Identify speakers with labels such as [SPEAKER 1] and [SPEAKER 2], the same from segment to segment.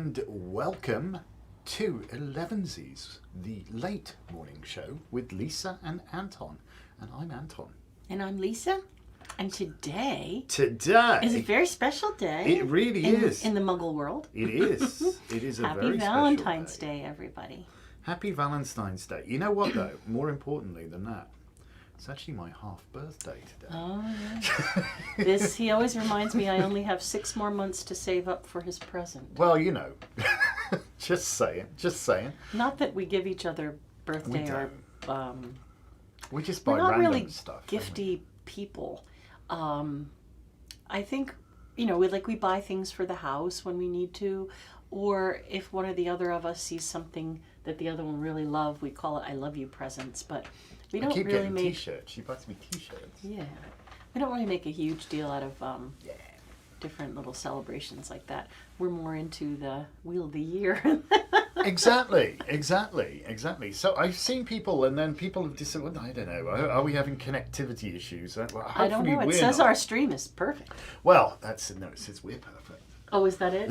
[SPEAKER 1] and welcome to Elevensies, the late morning show with Lisa and Anton. And I'm Anton.
[SPEAKER 2] And I'm Lisa. And today is a very special day.
[SPEAKER 1] It really is.
[SPEAKER 2] In the Muggle world.
[SPEAKER 1] It is. It is a
[SPEAKER 2] Happy
[SPEAKER 1] very
[SPEAKER 2] Valentine's
[SPEAKER 1] special
[SPEAKER 2] Day, everybody.
[SPEAKER 1] Happy Valentine's Day. You know what, though? More importantly than that, it's actually my half birthday today.
[SPEAKER 2] Oh, yeah. He always reminds me I only have 6 more months to save up for his present.
[SPEAKER 1] Well, you know, just saying.
[SPEAKER 2] Not that we give each other birthday or...
[SPEAKER 1] we just buy
[SPEAKER 2] we're not
[SPEAKER 1] random
[SPEAKER 2] really
[SPEAKER 1] stuff.
[SPEAKER 2] Gifty people. I think, we buy things for the house when we need to, or if one or the other of us sees something that the other one really loves, we call it I love you presents, but we don't
[SPEAKER 1] keep
[SPEAKER 2] really
[SPEAKER 1] getting
[SPEAKER 2] make...
[SPEAKER 1] T-shirts. She buys me T-shirts.
[SPEAKER 2] Yeah. We don't really make a huge deal out of different little celebrations like that. We're more into the Wheel of the Year.
[SPEAKER 1] Exactly. So I've seen people, and then people have just said, well, I don't know, are we having connectivity issues? Well,
[SPEAKER 2] I don't know. It says our stream is perfect.
[SPEAKER 1] Well, it says we're perfect.
[SPEAKER 2] Oh, is that it?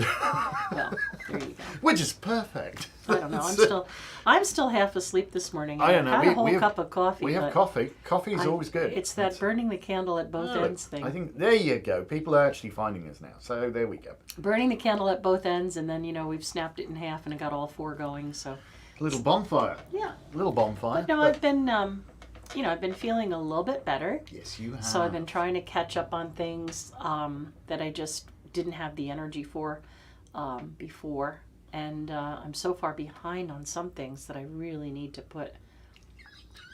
[SPEAKER 2] Well, there you go.
[SPEAKER 1] We're just perfect.
[SPEAKER 2] I don't know. I'm still half asleep this morning.
[SPEAKER 1] I don't know.
[SPEAKER 2] I had a whole cup of coffee.
[SPEAKER 1] We have coffee. Coffee is always good.
[SPEAKER 2] It's that burning the candle at both ends thing.
[SPEAKER 1] I think, there you go. People are actually finding us now. So there we go.
[SPEAKER 2] Burning the candle at both ends, and then, we've snapped it in half and it got all 4 going. So
[SPEAKER 1] a little bonfire.
[SPEAKER 2] Yeah.
[SPEAKER 1] A little bonfire.
[SPEAKER 2] But no, I've been, I've been feeling a little bit better.
[SPEAKER 1] Yes, you have.
[SPEAKER 2] So I've been trying to catch up on things that I just didn't have the energy for before. And I'm so far behind on some things that I really need to put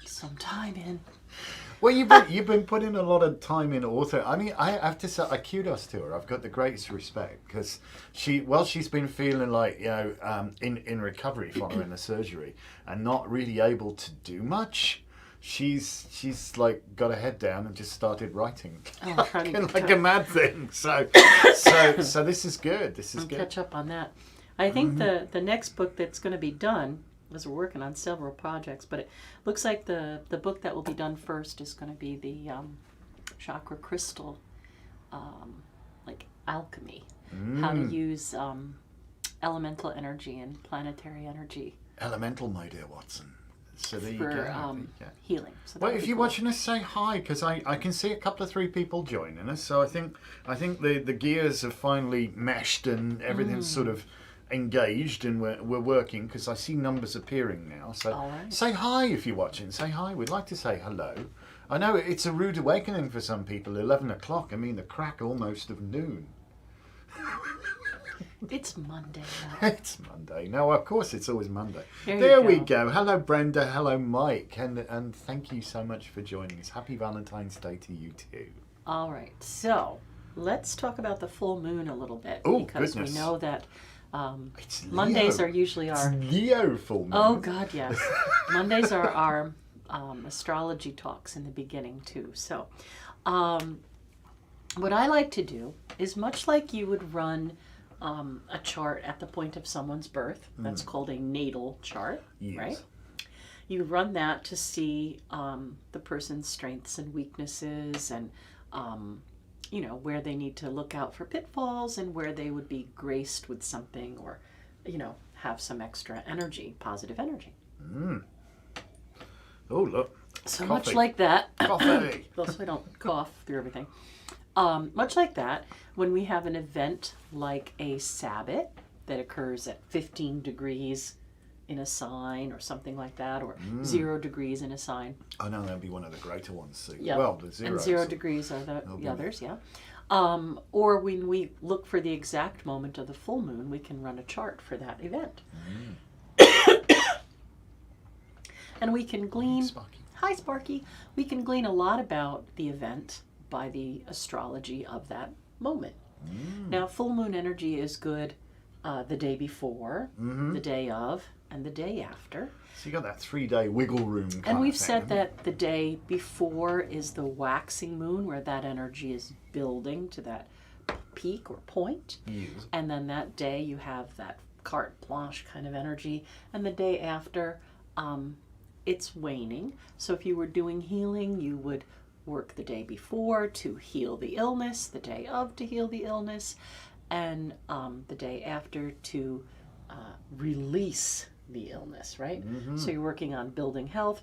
[SPEAKER 2] some time in.
[SPEAKER 1] Well, you've been putting a lot of time in also. I mean, I have to say, kudos to her. I've got the greatest respect because she's been feeling like, in recovery following the surgery and not really able to do much. She's like got her head down and just started writing like a mad thing. So this is good. This is good.
[SPEAKER 2] Catch up on that. I think the next book that's going to be done, as we're working on several projects, but it looks like the book that will be done first is going to be the chakra crystal, like alchemy, how to use elemental energy and planetary energy.
[SPEAKER 1] Elemental, my dear Watson. So there you
[SPEAKER 2] go. Healing. So
[SPEAKER 1] well, if you're watching us, say hi, because I can see a couple of 3 people joining us. So I think the gears have finally meshed and everything's sort of engaged and we're working because I see numbers appearing now. So say hi if you're watching. Say hi. We'd like to say hello. I know it's a rude awakening for some people. 11 o'clock. I mean, the crack almost of noon.
[SPEAKER 2] It's Monday now.
[SPEAKER 1] It's Monday. No, of course it's always Monday. There we go. Hello, Brenda. Hello, Mike. And thank you so much for joining us. Happy Valentine's Day to you too.
[SPEAKER 2] All right. So let's talk about the full moon a little bit.
[SPEAKER 1] Oh,
[SPEAKER 2] because
[SPEAKER 1] goodness.
[SPEAKER 2] we know that Mondays are usually our...
[SPEAKER 1] It's Leo full moon.
[SPEAKER 2] Oh, God, yes. Mondays are our astrology talks in the beginning too. So what I like to do is much like you would run... a chart at the point of someone's birth. That's called a natal chart, right? You run that to see the person's strengths and weaknesses and, where they need to look out for pitfalls and where they would be graced with something or, have some extra energy, positive energy.
[SPEAKER 1] Oh, look.
[SPEAKER 2] So
[SPEAKER 1] Coffee.
[SPEAKER 2] much like that.
[SPEAKER 1] Coffee.
[SPEAKER 2] So I don't cough through everything. Much like that, when we have an event like a Sabbath that occurs at 15 degrees in a sign or something like that, or 0 degrees in a sign.
[SPEAKER 1] Oh, no, that'd be one of the greater ones. So,
[SPEAKER 2] yeah.
[SPEAKER 1] Well, the 0.
[SPEAKER 2] And 0 degrees are the others, yeah. Or when we look for the exact moment of the full moon, we can run a chart for that event. And we can glean...
[SPEAKER 1] Sparky.
[SPEAKER 2] Hi, Sparky. We can glean a lot about the event by the astrology of that moment. Now, full moon energy is good the day before, the day of, and the day after.
[SPEAKER 1] So you got that 3-day wiggle room kind
[SPEAKER 2] And we've
[SPEAKER 1] of thing,
[SPEAKER 2] said that the day before is the waxing moon, where that energy is building to that peak or point.
[SPEAKER 1] Yes.
[SPEAKER 2] And then that day you have that carte blanche kind of energy. And the day after, it's waning. So if you were doing healing, you would work the day before to heal the illness, the day of to heal the illness, and the day after to release the illness, right? So you're working on building health,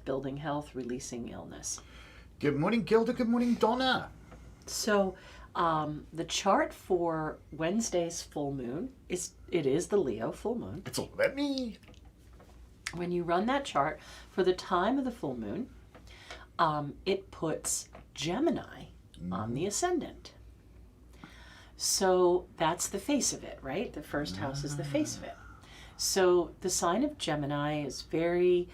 [SPEAKER 2] releasing illness.
[SPEAKER 1] Good morning, Gilda. Good morning, Donna.
[SPEAKER 2] So the chart for Wednesday's full moon is the Leo full moon.
[SPEAKER 1] It's all about me.
[SPEAKER 2] When you run that chart for the time of the full moon, it puts Gemini on the ascendant. So that's the face of it, right? The first house is the face of it. So the sign of Gemini is very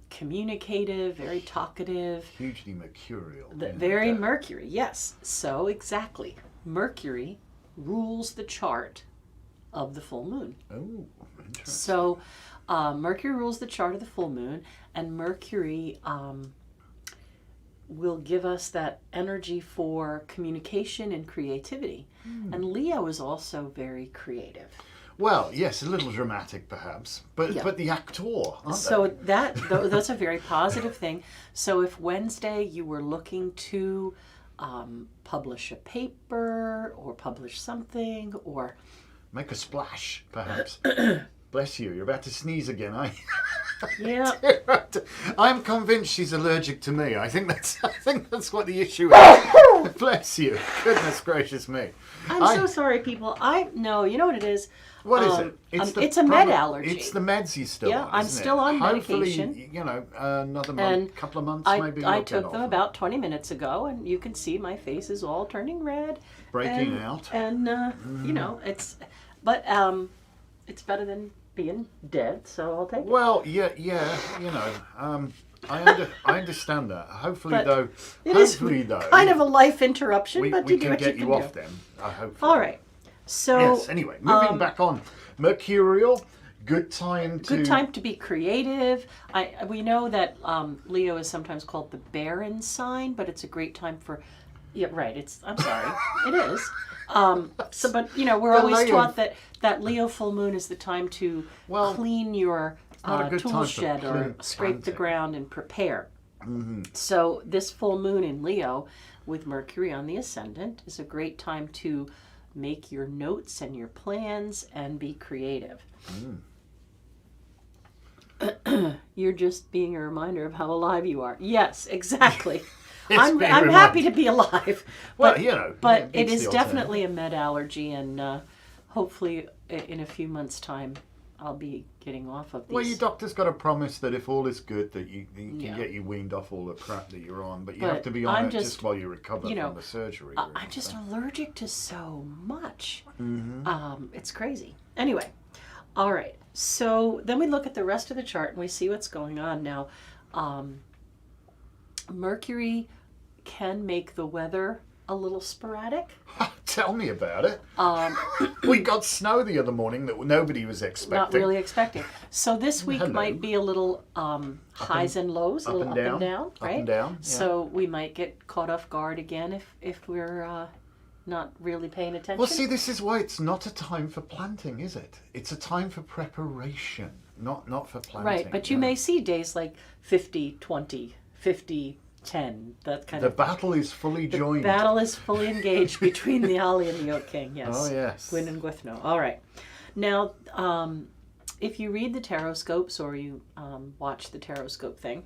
[SPEAKER 2] communicative, very talkative.
[SPEAKER 1] Hugely mercurial.
[SPEAKER 2] Very Mercury, yes. So exactly. Mercury rules the chart of the full moon.
[SPEAKER 1] Oh, interesting.
[SPEAKER 2] So Mercury rules the chart of the full moon, and Mercury will give us that energy for communication and creativity. And Leo is also very creative.
[SPEAKER 1] Well, yes, a little dramatic perhaps, but the actor, aren't
[SPEAKER 2] So
[SPEAKER 1] they?
[SPEAKER 2] that's a very positive thing. So if Wednesday you were looking to publish a paper or publish something or
[SPEAKER 1] Make a splash, perhaps. Bless you, you're about to sneeze again,
[SPEAKER 2] yeah.
[SPEAKER 1] I'm convinced she's allergic to me. I think that's what the issue is. Bless you. Goodness gracious me.
[SPEAKER 2] I'm so sorry, people. No, you know what it is?
[SPEAKER 1] What is it?
[SPEAKER 2] It's a med allergy.
[SPEAKER 1] It's the meds he's still on,
[SPEAKER 2] I'm
[SPEAKER 1] isn't
[SPEAKER 2] still
[SPEAKER 1] it?
[SPEAKER 2] on
[SPEAKER 1] Hopefully,
[SPEAKER 2] medication.
[SPEAKER 1] Another month, couple of months maybe.
[SPEAKER 2] I took them about 20 minutes ago, and you can see my face is all turning red.
[SPEAKER 1] Breaking out.
[SPEAKER 2] And, it's better than being dead, so I'll take it.
[SPEAKER 1] Well, yeah, I understand that. Hopefully, though,
[SPEAKER 2] it is kind of a life interruption, but
[SPEAKER 1] we
[SPEAKER 2] you do
[SPEAKER 1] can
[SPEAKER 2] what
[SPEAKER 1] get
[SPEAKER 2] you can
[SPEAKER 1] you off
[SPEAKER 2] do.
[SPEAKER 1] then. I hope.
[SPEAKER 2] All right. So
[SPEAKER 1] yes. Anyway, moving back on, Mercurial. Good time to
[SPEAKER 2] be creative. We know that Leo is sometimes called the barren sign, but it's a great time for. Yeah, right. I'm sorry. It is. But we're always taught that Leo full moon is the time to clean your tool shed or scrape the ground and prepare. So this full moon in Leo with Mercury on the ascendant is a great time to make your notes and your plans and be creative. You're just being a reminder of how alive you are. Yes, exactly. I'm happy to be alive. But it is definitely a med allergy, and hopefully in a few months' time I'll be getting off of these.
[SPEAKER 1] Well, your doctor's got to promise that if all is good, that you can get you weaned off all the crap that you're on. But you have to be on it just while you recover from the surgery.
[SPEAKER 2] I'm just allergic to so much. It's crazy. Anyway, all right. So then we look at the rest of the chart and we see what's going on now. Mercury can make the weather a little sporadic.
[SPEAKER 1] Tell me about it. We got snow the other morning that nobody was expecting.
[SPEAKER 2] Not really expecting. So this week might be a little highs and lows, a little up and down, right?
[SPEAKER 1] Up and down. Yeah.
[SPEAKER 2] So we might get caught off guard again if we're not really paying attention.
[SPEAKER 1] Well, see, this is why it's not a time for planting, is it? It's a time for preparation, not for planting.
[SPEAKER 2] Right, but you may see days like 50-20, 50-10, that kind of...
[SPEAKER 1] The battle is fully joined.
[SPEAKER 2] The battle is fully engaged between the Ali and the Oak King, yes.
[SPEAKER 1] Oh, yes.
[SPEAKER 2] Gwyn and Gwythno. All right. Now, if you read the tarot scopes or you watch the tarot scope thing,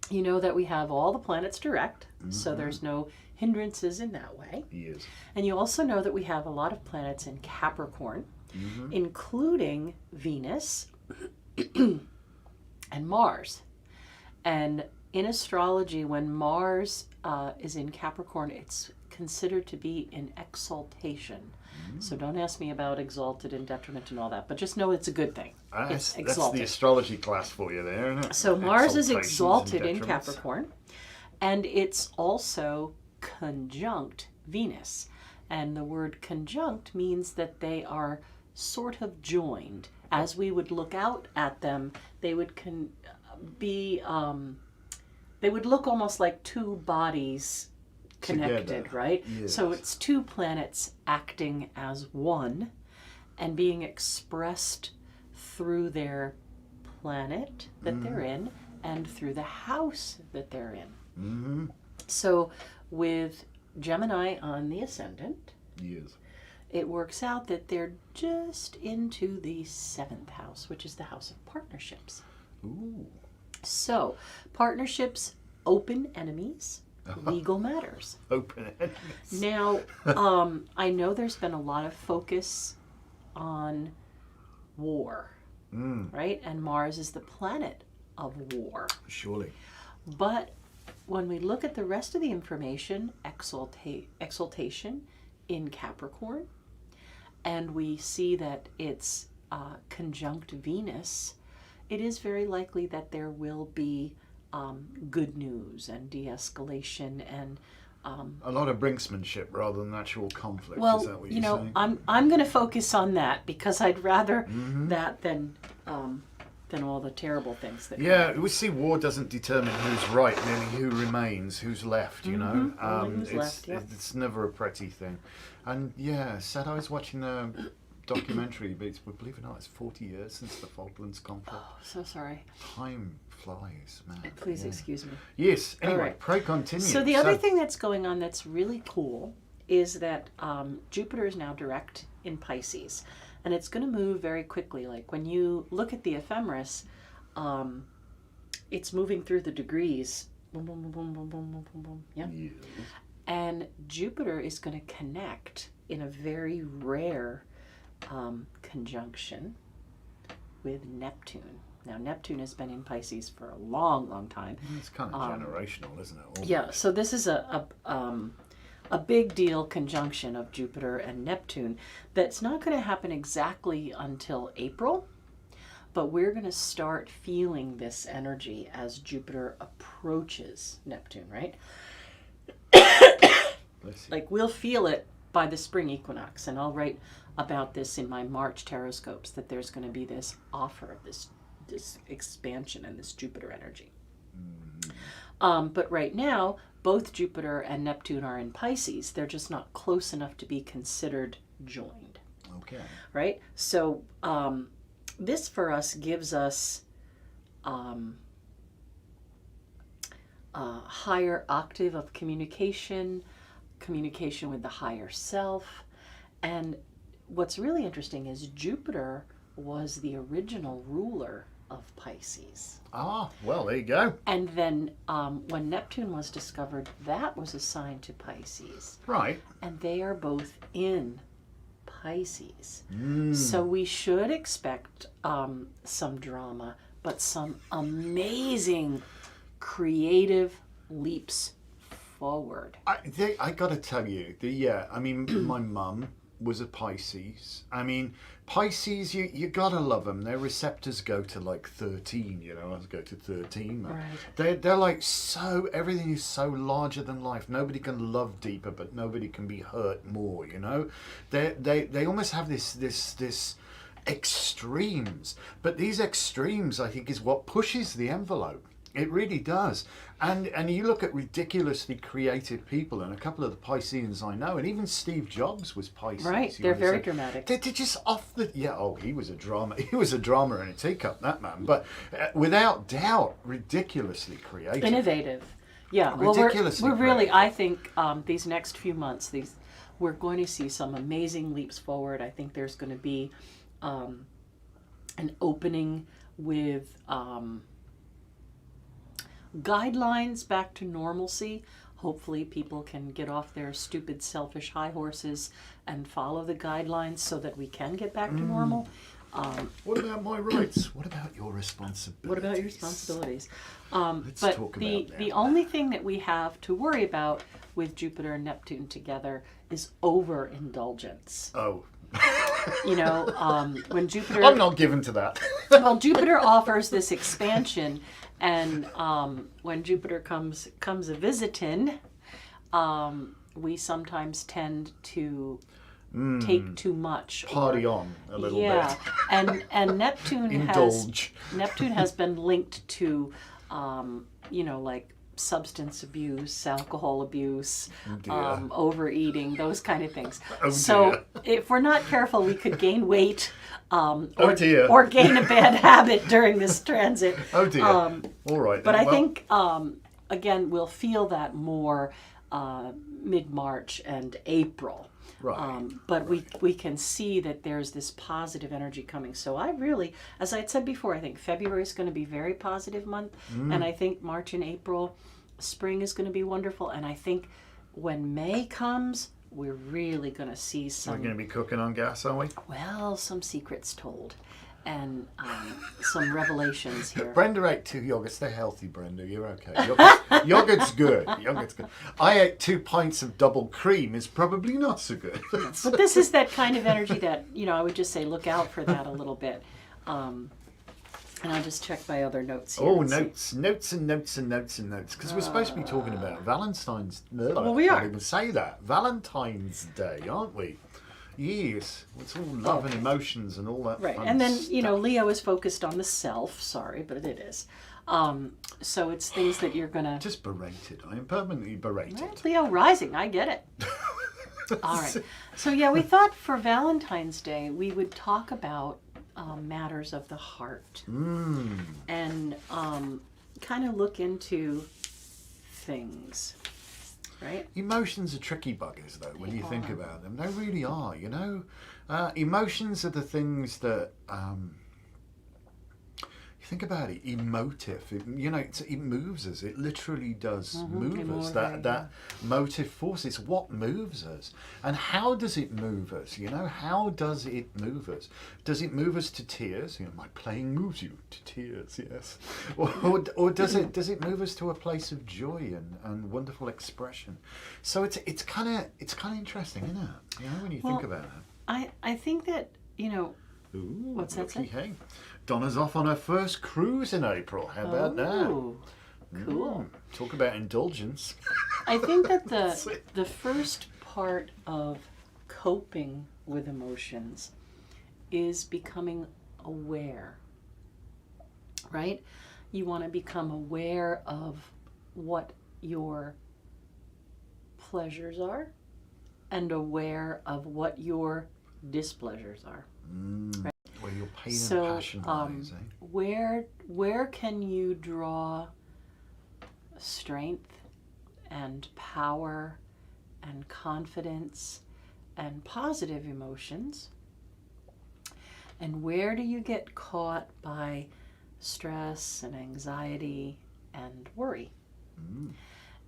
[SPEAKER 2] you know that we have all the planets direct, so there's no hindrances in that way.
[SPEAKER 1] Yes.
[SPEAKER 2] And you also know that we have a lot of planets in Capricorn, including Venus and Mars. And in astrology, when Mars is in Capricorn, it's considered to be in exaltation. So don't ask me about exalted and detriment and all that, but just know it's a good thing. It's exalted.
[SPEAKER 1] That's the astrology class for you there, isn't it?
[SPEAKER 2] So Mars is exalted in Capricorn, and it's also conjunct Venus. And the word conjunct means that they are sort of joined. As we would look out at them, they would they would look almost like two bodies connected, together. Right? Yes. So it's two planets acting as one and being expressed through their planet that they're in and through the house that they're in. So with Gemini on the ascendant, it works out that they're just into the 7th house, which is the house of partnerships.
[SPEAKER 1] Ooh.
[SPEAKER 2] So, partnerships, open enemies, legal matters.
[SPEAKER 1] Open enemies.
[SPEAKER 2] Now, I know there's been a lot of focus on war, right? And Mars is the planet of war.
[SPEAKER 1] Surely.
[SPEAKER 2] But when we look at the rest of the information, exaltation in Capricorn, and we see that it's conjunct Venus, it is very likely that there will be good news and de-escalation and
[SPEAKER 1] a lot of brinksmanship rather than actual conflict.
[SPEAKER 2] well,
[SPEAKER 1] Is that what
[SPEAKER 2] you
[SPEAKER 1] you're
[SPEAKER 2] know,
[SPEAKER 1] saying?
[SPEAKER 2] I'm going to focus on that because I'd rather that than all the terrible things that.
[SPEAKER 1] Yeah, we see war doesn't determine who's right, merely who remains, who's left. You know,
[SPEAKER 2] Only who's left, yeah.
[SPEAKER 1] It's never a pretty thing. And yeah, sad. I was watching a documentary, but believe it or not, it's 40 years since the Falklands conflict.
[SPEAKER 2] Oh, so sorry.
[SPEAKER 1] Time flies, man.
[SPEAKER 2] Please
[SPEAKER 1] Yeah.
[SPEAKER 2] excuse me.
[SPEAKER 1] Yes. Anyway,
[SPEAKER 2] All right.
[SPEAKER 1] pray continue.
[SPEAKER 2] So the other thing that's going on that's really cool is that Jupiter is now direct in Pisces, and it's going to move very quickly. Like when you look at the ephemeris, it's moving through the degrees. Boom, boom, boom, boom, boom, boom, boom, boom, boom. Yeah.
[SPEAKER 1] Yes.
[SPEAKER 2] And Jupiter is going to connect in a very rare conjunction with Neptune. Now, Neptune has been in Pisces for a long, long time.
[SPEAKER 1] It's kind of generational, isn't it? Almost.
[SPEAKER 2] Yeah, so this is a big deal conjunction of Jupiter and Neptune that's not going to happen exactly until April, but we're going to start feeling this energy as Jupiter approaches Neptune, right? Like we'll feel it by the spring equinox, and I'll write about this in my March Taroscopes, that there's going to be this offer of this expansion and this Jupiter energy. But right now, both Jupiter and Neptune are in Pisces. They're just not close enough to be considered joined.
[SPEAKER 1] Okay.
[SPEAKER 2] Right? So this for us gives us a higher octave of communication with the higher self. And what's really interesting is Jupiter was the original ruler of Pisces.
[SPEAKER 1] Ah, well, there you go.
[SPEAKER 2] And then when Neptune was discovered, that was assigned to Pisces.
[SPEAKER 1] Right.
[SPEAKER 2] And they are both in Pisces. So we should expect some drama, but some amazing creative leaps forward.
[SPEAKER 1] I got to tell you, I mean, my mum was a Pisces. I mean, Pisces, you gotta love them. Their receptors go to like 13, you know, let's go to 13.
[SPEAKER 2] Right.
[SPEAKER 1] They're like everything is so larger than life. Nobody can love deeper, but nobody can be hurt more, you know? They almost have this extremes, but these extremes, I think, is what pushes the envelope. It really does. And you look at ridiculously creative people, and a couple of the Pisceans I know, and even Steve Jobs was Pisces.
[SPEAKER 2] Right, they're very dramatic.
[SPEAKER 1] They're just off the... Yeah, he was a drama. He was a drama in a teacup, that man. But without doubt, ridiculously creative.
[SPEAKER 2] Innovative. Yeah,
[SPEAKER 1] Ridiculously
[SPEAKER 2] we're really,
[SPEAKER 1] creative.
[SPEAKER 2] I think these next few months, we're going to see some amazing leaps forward. I think there's going to be an opening with... guidelines back to normalcy. Hopefully people can get off their stupid, selfish high horses and follow the guidelines so that we can get back to normal.
[SPEAKER 1] What about my rights? What about your responsibilities?
[SPEAKER 2] What about your responsibilities?
[SPEAKER 1] Let's
[SPEAKER 2] but
[SPEAKER 1] talk
[SPEAKER 2] the
[SPEAKER 1] about
[SPEAKER 2] the
[SPEAKER 1] that.
[SPEAKER 2] only thing that we have to worry about with Jupiter and Neptune together is overindulgence.
[SPEAKER 1] Oh.
[SPEAKER 2] You know, when Jupiter...
[SPEAKER 1] I'm not given to that.
[SPEAKER 2] Well, Jupiter offers this expansion, and when Jupiter comes a visitin', we sometimes tend to take too much.
[SPEAKER 1] Party on a little
[SPEAKER 2] Yeah,
[SPEAKER 1] bit.
[SPEAKER 2] and Neptune
[SPEAKER 1] Indulge.
[SPEAKER 2] Neptune has been linked to, like substance abuse, alcohol abuse,
[SPEAKER 1] dear.
[SPEAKER 2] overeating, those kind of things.
[SPEAKER 1] Oh,
[SPEAKER 2] So
[SPEAKER 1] dear.
[SPEAKER 2] if we're not careful, we could gain weight
[SPEAKER 1] dear.
[SPEAKER 2] or gain a bad habit during this transit.
[SPEAKER 1] Oh dear. All right.
[SPEAKER 2] But
[SPEAKER 1] then.
[SPEAKER 2] I think, again, we'll feel that more mid-March and April.
[SPEAKER 1] Right.
[SPEAKER 2] But we can see that there's this positive energy coming. So I really, as I had said before, I think February is going to be a very positive month. And I think March and April, spring is going to be wonderful. And I think when May comes, we're really going to see
[SPEAKER 1] We're
[SPEAKER 2] some,
[SPEAKER 1] going to be cooking on gas, are we?
[SPEAKER 2] well, some secrets told and some revelations here.
[SPEAKER 1] Brenda ate 2 yogurts. Stay healthy, Brenda. You're okay. Yogurt's good. Yogurt's good. I ate 2 pints of double cream. Is probably not so good.
[SPEAKER 2] But this is that kind of energy that, I would just say look out for that a little bit. And I'll just check my other notes here.
[SPEAKER 1] Oh,
[SPEAKER 2] and see.
[SPEAKER 1] notes. Because we're supposed to be talking about Valentine's.
[SPEAKER 2] Well, we are.
[SPEAKER 1] I can't even say that. Valentine's Day, aren't we? Yes. It's all love and emotions and all that.
[SPEAKER 2] Right.
[SPEAKER 1] Fun
[SPEAKER 2] And then,
[SPEAKER 1] stuff.
[SPEAKER 2] Leo is focused on the self. Sorry, but it is. So it's things that you're going to...
[SPEAKER 1] Just berated. I am permanently berated.
[SPEAKER 2] Right, Leo rising. I get it. All right. So, yeah, we thought for Valentine's Day we would talk about matters of the heart. And kind of look into things. Right?
[SPEAKER 1] Emotions are tricky buggers, though, when you think about them. They really are, Emotions are the things that, you think about it, emotive. It moves us. It literally does move us. That motive force is what moves us. And how does it move us? How does it move us? Does it move us to tears? My playing moves you to tears, yes. Or does it move us to a place of joy and wonderful expression? So it's kind of interesting, isn't it? When you think about it.
[SPEAKER 2] I think that,
[SPEAKER 1] Ooh,
[SPEAKER 2] what's that say?
[SPEAKER 1] hey. Donna's off on her first cruise in April. How about that?
[SPEAKER 2] Cool.
[SPEAKER 1] Talk about indulgence.
[SPEAKER 2] I think that the first part of coping with emotions is becoming aware, right? You want to become aware of what your pleasures are and aware of what your displeasures are. Right?
[SPEAKER 1] Where your pain and passion lies,
[SPEAKER 2] where can you draw strength and power and confidence and positive emotions? And where do you get caught by stress and anxiety and worry?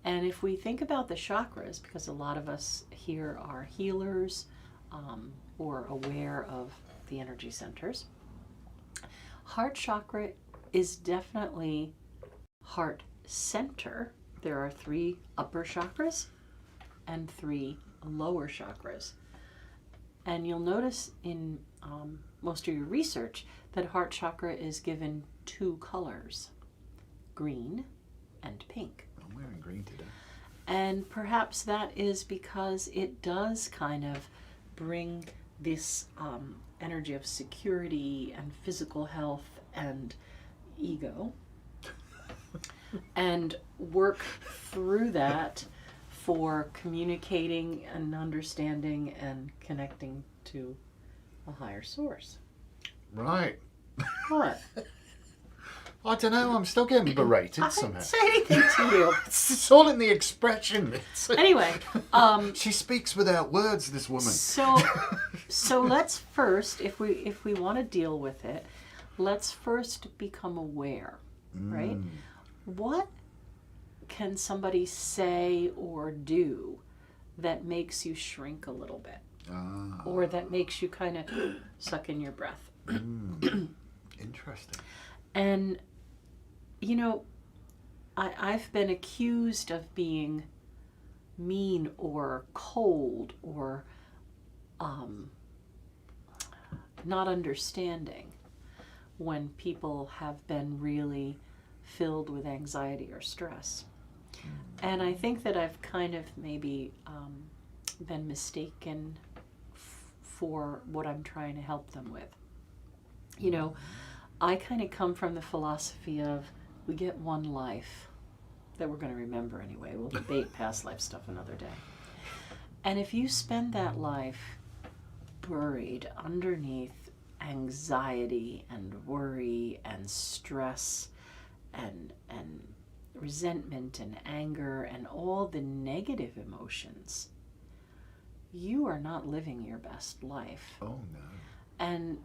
[SPEAKER 2] And if we think about the chakras, because a lot of us here are healers or aware of the energy centers, heart chakra is definitely heart center. There are 3 upper chakras and 3 lower chakras. And you'll notice in most of your research that heart chakra is given 2 colors, green and pink.
[SPEAKER 1] I'm wearing green today.
[SPEAKER 2] And perhaps that is because it does kind of bring this energy of security and physical health and ego and work through that for communicating and understanding and connecting to a higher source.
[SPEAKER 1] Right.
[SPEAKER 2] What?
[SPEAKER 1] I don't know. I'm still getting berated
[SPEAKER 2] I
[SPEAKER 1] somehow.
[SPEAKER 2] didn't say anything to you.
[SPEAKER 1] It's all in the expression.
[SPEAKER 2] Anyway,
[SPEAKER 1] she speaks without words, this woman.
[SPEAKER 2] so let's first, if we want to deal with it, let's first become aware, right? What can somebody say or do that makes you shrink a little bit, or that makes you kind of suck in your breath?
[SPEAKER 1] Interesting.
[SPEAKER 2] And I've been accused of being mean or cold or not understanding when people have been really filled with anxiety or stress. And I think that I've kind of maybe been mistaken for what I'm trying to help them with. I kind of come from the philosophy of we get one life that we're going to remember anyway. We'll debate past life stuff another day. And if you spend that life buried underneath anxiety and worry and stress and resentment and anger and all the negative emotions, you are not living your best life.
[SPEAKER 1] Oh no.
[SPEAKER 2] And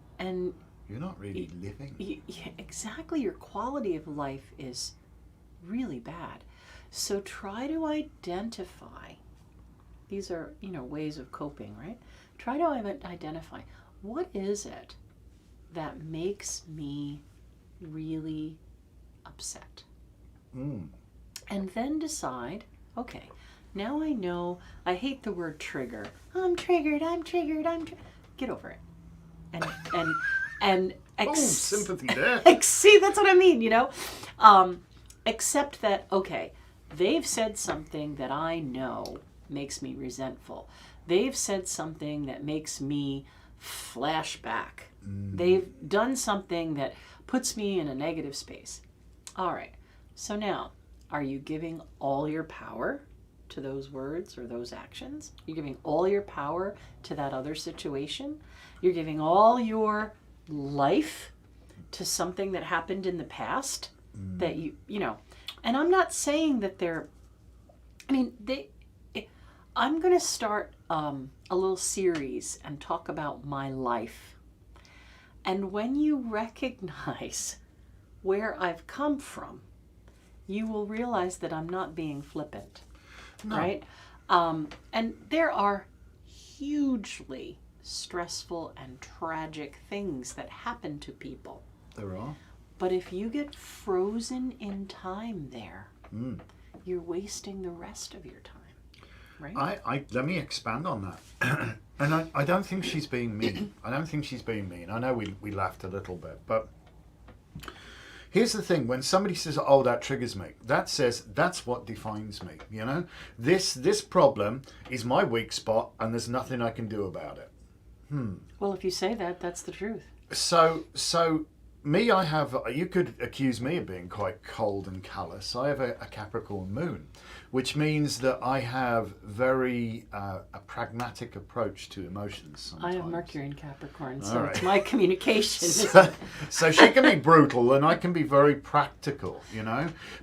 [SPEAKER 1] You're not really living.
[SPEAKER 2] Exactly, your quality of life is really bad. So try to identify, these are, ways of coping, right? Try to identify, what is it that makes me really upset? And then decide, okay, now I know, I hate the word trigger. I'm triggered. Get over it. And
[SPEAKER 1] sympathy there.
[SPEAKER 2] See, that's what I mean, accept that, okay, they've said something that I know makes me resentful. They've said something that makes me flash back. They've done something that puts me in a negative space. All right. So now, are you giving all your power to those words or those actions? You're giving all your power to that other situation? You're giving all your life to something that happened in the past that and I'm not saying that I'm going to start a little series and talk about my life. And when you recognize where I've come from, you will realize that I'm not being flippant, right? And there are hugely stressful and tragic things that happen to people.
[SPEAKER 1] There are.
[SPEAKER 2] But if you get frozen in time there, you're wasting the rest of your time, right?
[SPEAKER 1] Let me expand on that. And I don't think she's being mean. I know we laughed a little bit, but here's the thing. When somebody says, oh, that triggers me, that says that's what defines me, This problem is my weak spot and there's nothing I can do about it.
[SPEAKER 2] Well, if you say that, that's the truth.
[SPEAKER 1] So me, you could accuse me of being quite cold and callous. I have a Capricorn moon, which means that I have very a pragmatic approach to emotions sometimes.
[SPEAKER 2] I have Mercury in Capricorn, so
[SPEAKER 1] right.
[SPEAKER 2] It's my communication.
[SPEAKER 1] So she can be brutal and I can be very practical,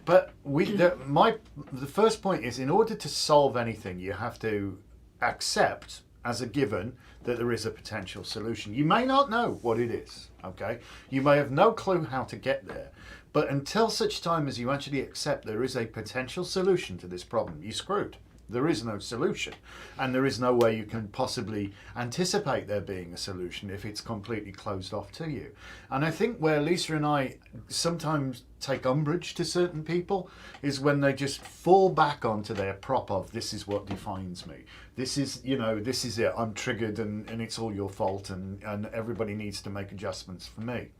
[SPEAKER 1] But the first point is, in order to solve anything, you have to accept as a given that there is a potential solution. You may not know what it is, okay? You may have no clue how to get there. But until such time as you actually accept there is a potential solution to this problem, you're screwed. There is no solution. And there is no way you can possibly anticipate there being a solution if it's completely closed off to you. And I think where Lisa and I sometimes take umbrage to certain people is when they just fall back onto their prop of, this is what defines me. This is it. I'm triggered and it's all your fault and everybody needs to make adjustments for me.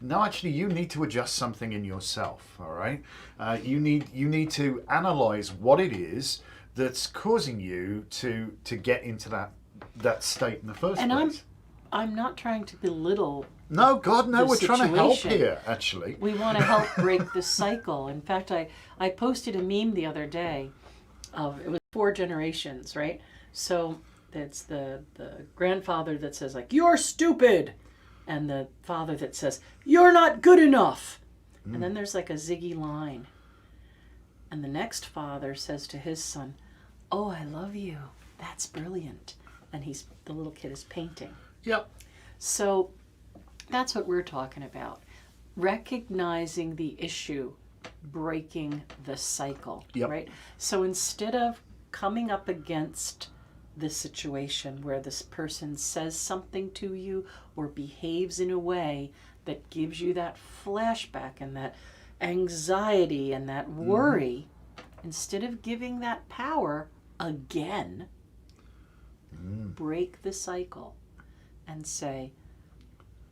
[SPEAKER 1] No, actually, you need to adjust something in yourself, all right? You need to analyze what it is that's causing you to get into that state in the first place.
[SPEAKER 2] And I'm not trying to belittle.
[SPEAKER 1] No, God, no, we're
[SPEAKER 2] situation.
[SPEAKER 1] trying to help here, actually.
[SPEAKER 2] We want to help break the cycle. In fact, I posted a meme the other day it was 4 generations, right? So it's the grandfather that says, like, you're stupid. And the father that says, you're not good enough. And then there's like a ziggy line. And the next father says to his son, oh, I love you. That's brilliant. And the little kid is painting.
[SPEAKER 1] Yep.
[SPEAKER 2] So that's what we're talking about. Recognizing the issue, breaking the cycle, right? So instead of coming up against the situation where this person says something to you or behaves in a way that gives you that flashback and that anxiety and that worry, instead of giving that power again, break the cycle and say,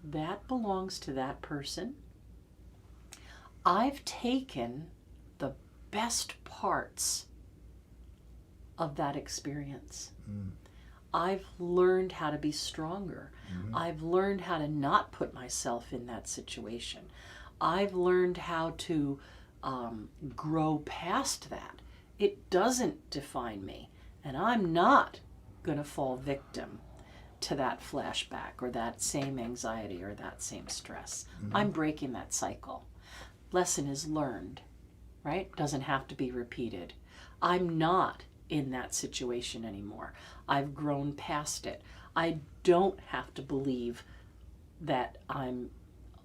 [SPEAKER 2] that belongs to that person. I've taken the best parts of that experience. I've learned how to be stronger. I've learned how to not put myself in that situation. I've learned how to grow past that. It doesn't define me. And I'm not going to fall victim to that flashback or that same anxiety or that same stress. I'm breaking that cycle. Lesson is learned, right? Doesn't have to be repeated. I'm not in that situation anymore. I've grown past it. I don't have to believe that I'm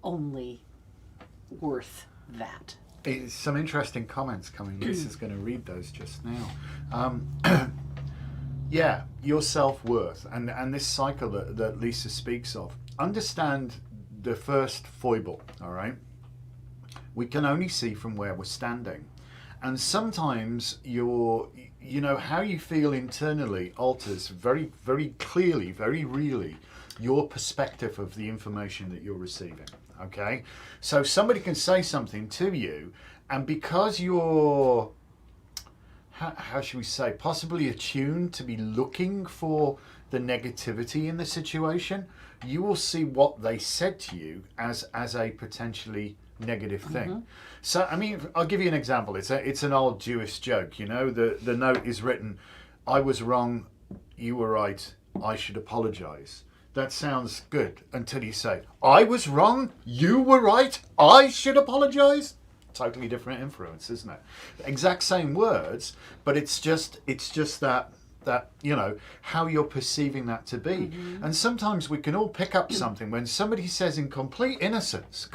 [SPEAKER 2] only worth that.
[SPEAKER 1] Some interesting comments coming. Lisa's going to read those just now. Yeah, your self-worth and this cycle that Lisa speaks of. Understand the first foible, all right? We can only see from where we're standing. And sometimes how you feel internally alters very, very clearly, very really, your perspective of the information that you're receiving, okay? So somebody can say something to you, and because you're, how should we say, possibly attuned to be looking for the negativity in the situation, you will see what they said to you as a potentially negative thing. Mm-hmm. So, I mean, I'll give you an example. It's an old Jewish joke, you know. The note is written, I was wrong, you were right, I should apologize. That sounds good until you say, I was wrong, you were right, I should apologize. Totally different influence, isn't it? Exact same words, but it's just that how you're perceiving that to be. Mm-hmm. And sometimes we can all pick up something when somebody says in complete innocence,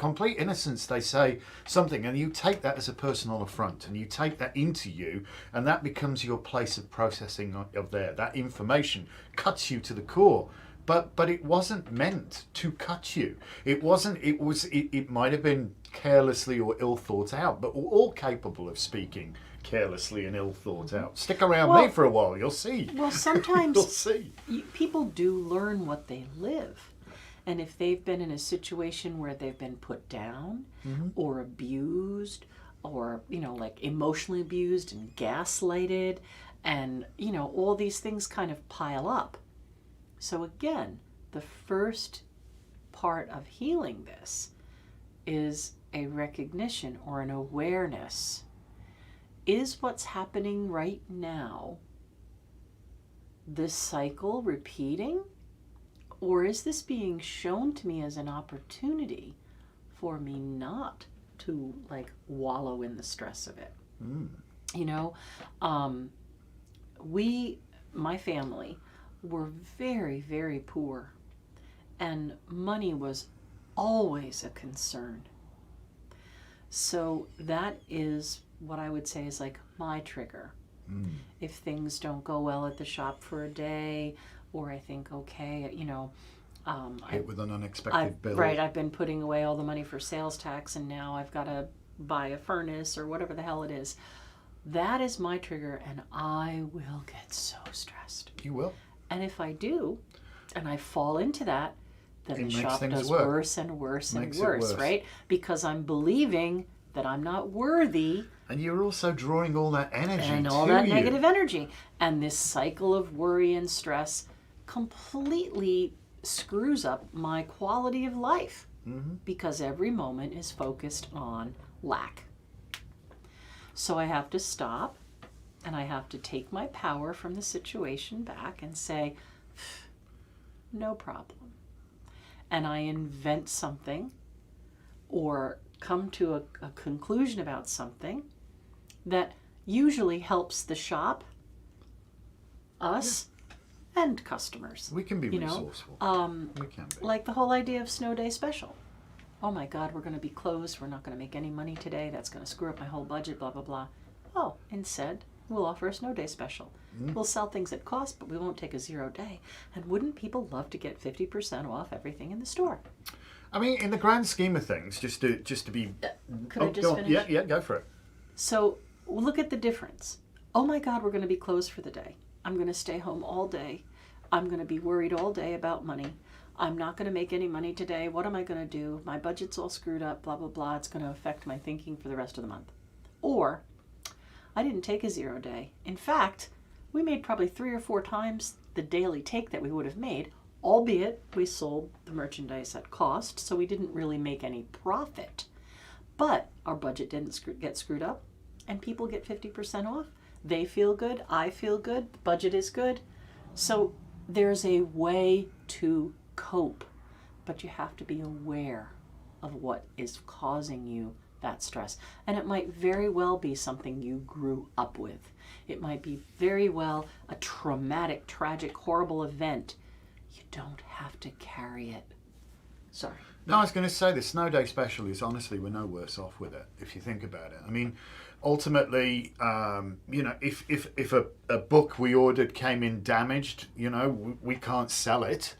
[SPEAKER 1] they say something, and you take that as a personal affront, and you take that into you, and that becomes your place of processing of that information cuts you to the core. But it wasn't meant to cut you. It might have been carelessly or ill thought out, but we're all capable of speaking carelessly and ill thought out. Stick around me for a while, you'll see.
[SPEAKER 2] Well, sometimes
[SPEAKER 1] you'll see.
[SPEAKER 2] People do learn what they live. And if they've been in a situation where they've been put down mm-hmm. or abused or, like emotionally abused and gaslighted and, all these things kind of pile up. So again, the first part of healing this is a recognition or an awareness. Is what's happening right now this cycle repeating? Or is this being shown to me as an opportunity for me not to wallow in the stress of it? My family were very, very poor, and money was always a concern. So that is what I would say is my trigger. If things don't go well at the shop for a day, or I think, okay,
[SPEAKER 1] hit with an unexpected bill.
[SPEAKER 2] Right, I've been putting away all the money for sales tax, and now I've got to buy a furnace or whatever the hell it is. That is my trigger, and I will get so stressed.
[SPEAKER 1] You will.
[SPEAKER 2] And if I do, and I fall into that, then the shop does worse and worse and worse, right? Because I'm believing that I'm not worthy.
[SPEAKER 1] And you're also drawing all that energy
[SPEAKER 2] and all that negative energy. And this cycle of worry and stress completely screws up my quality of life mm-hmm. because every moment is focused on lack. So I have to stop. And I have to take my power from the situation back and say, no problem. And I invent something or come to a conclusion about something that usually helps the shop, us, and customers.
[SPEAKER 1] We can be resourceful. We can be.
[SPEAKER 2] Like the whole idea of snow day special. Oh my God, we're going to be closed. We're not going to make any money today. That's going to screw up my whole budget, blah, blah, blah. Oh, instead, we'll offer a snow day special. Mm. We'll sell things at cost, but we won't take a 0 day. And wouldn't people love to get 50% off everything in the store?
[SPEAKER 1] I mean, in the grand scheme of things, just to be...
[SPEAKER 2] Could I just finish?
[SPEAKER 1] Yeah, go for it.
[SPEAKER 2] So look at the difference. Oh my God, we're going to be closed for the day. I'm going to stay home all day. I'm going to be worried all day about money. I'm not going to make any money today. What am I going to do? My budget's all screwed up, blah, blah, blah. It's going to affect my thinking for the rest of the month. Or... I didn't take a 0 day. In fact, we made probably 3 or 4 times the daily take that we would have made, albeit we sold the merchandise at cost, so we didn't really make any profit. But our budget didn't get screwed up, and people get 50% off. They feel good, I feel good, the budget is good. So there's a way to cope, but you have to be aware of what is causing you that stress. And it might very well be something you grew up with. It might be very well a traumatic, tragic, horrible event. You don't have to carry it. Sorry.
[SPEAKER 1] No, I was going to say the snow day special is honestly, we're no worse off with it if you think about it. I mean, ultimately, if a book we ordered came in damaged, we can't sell it.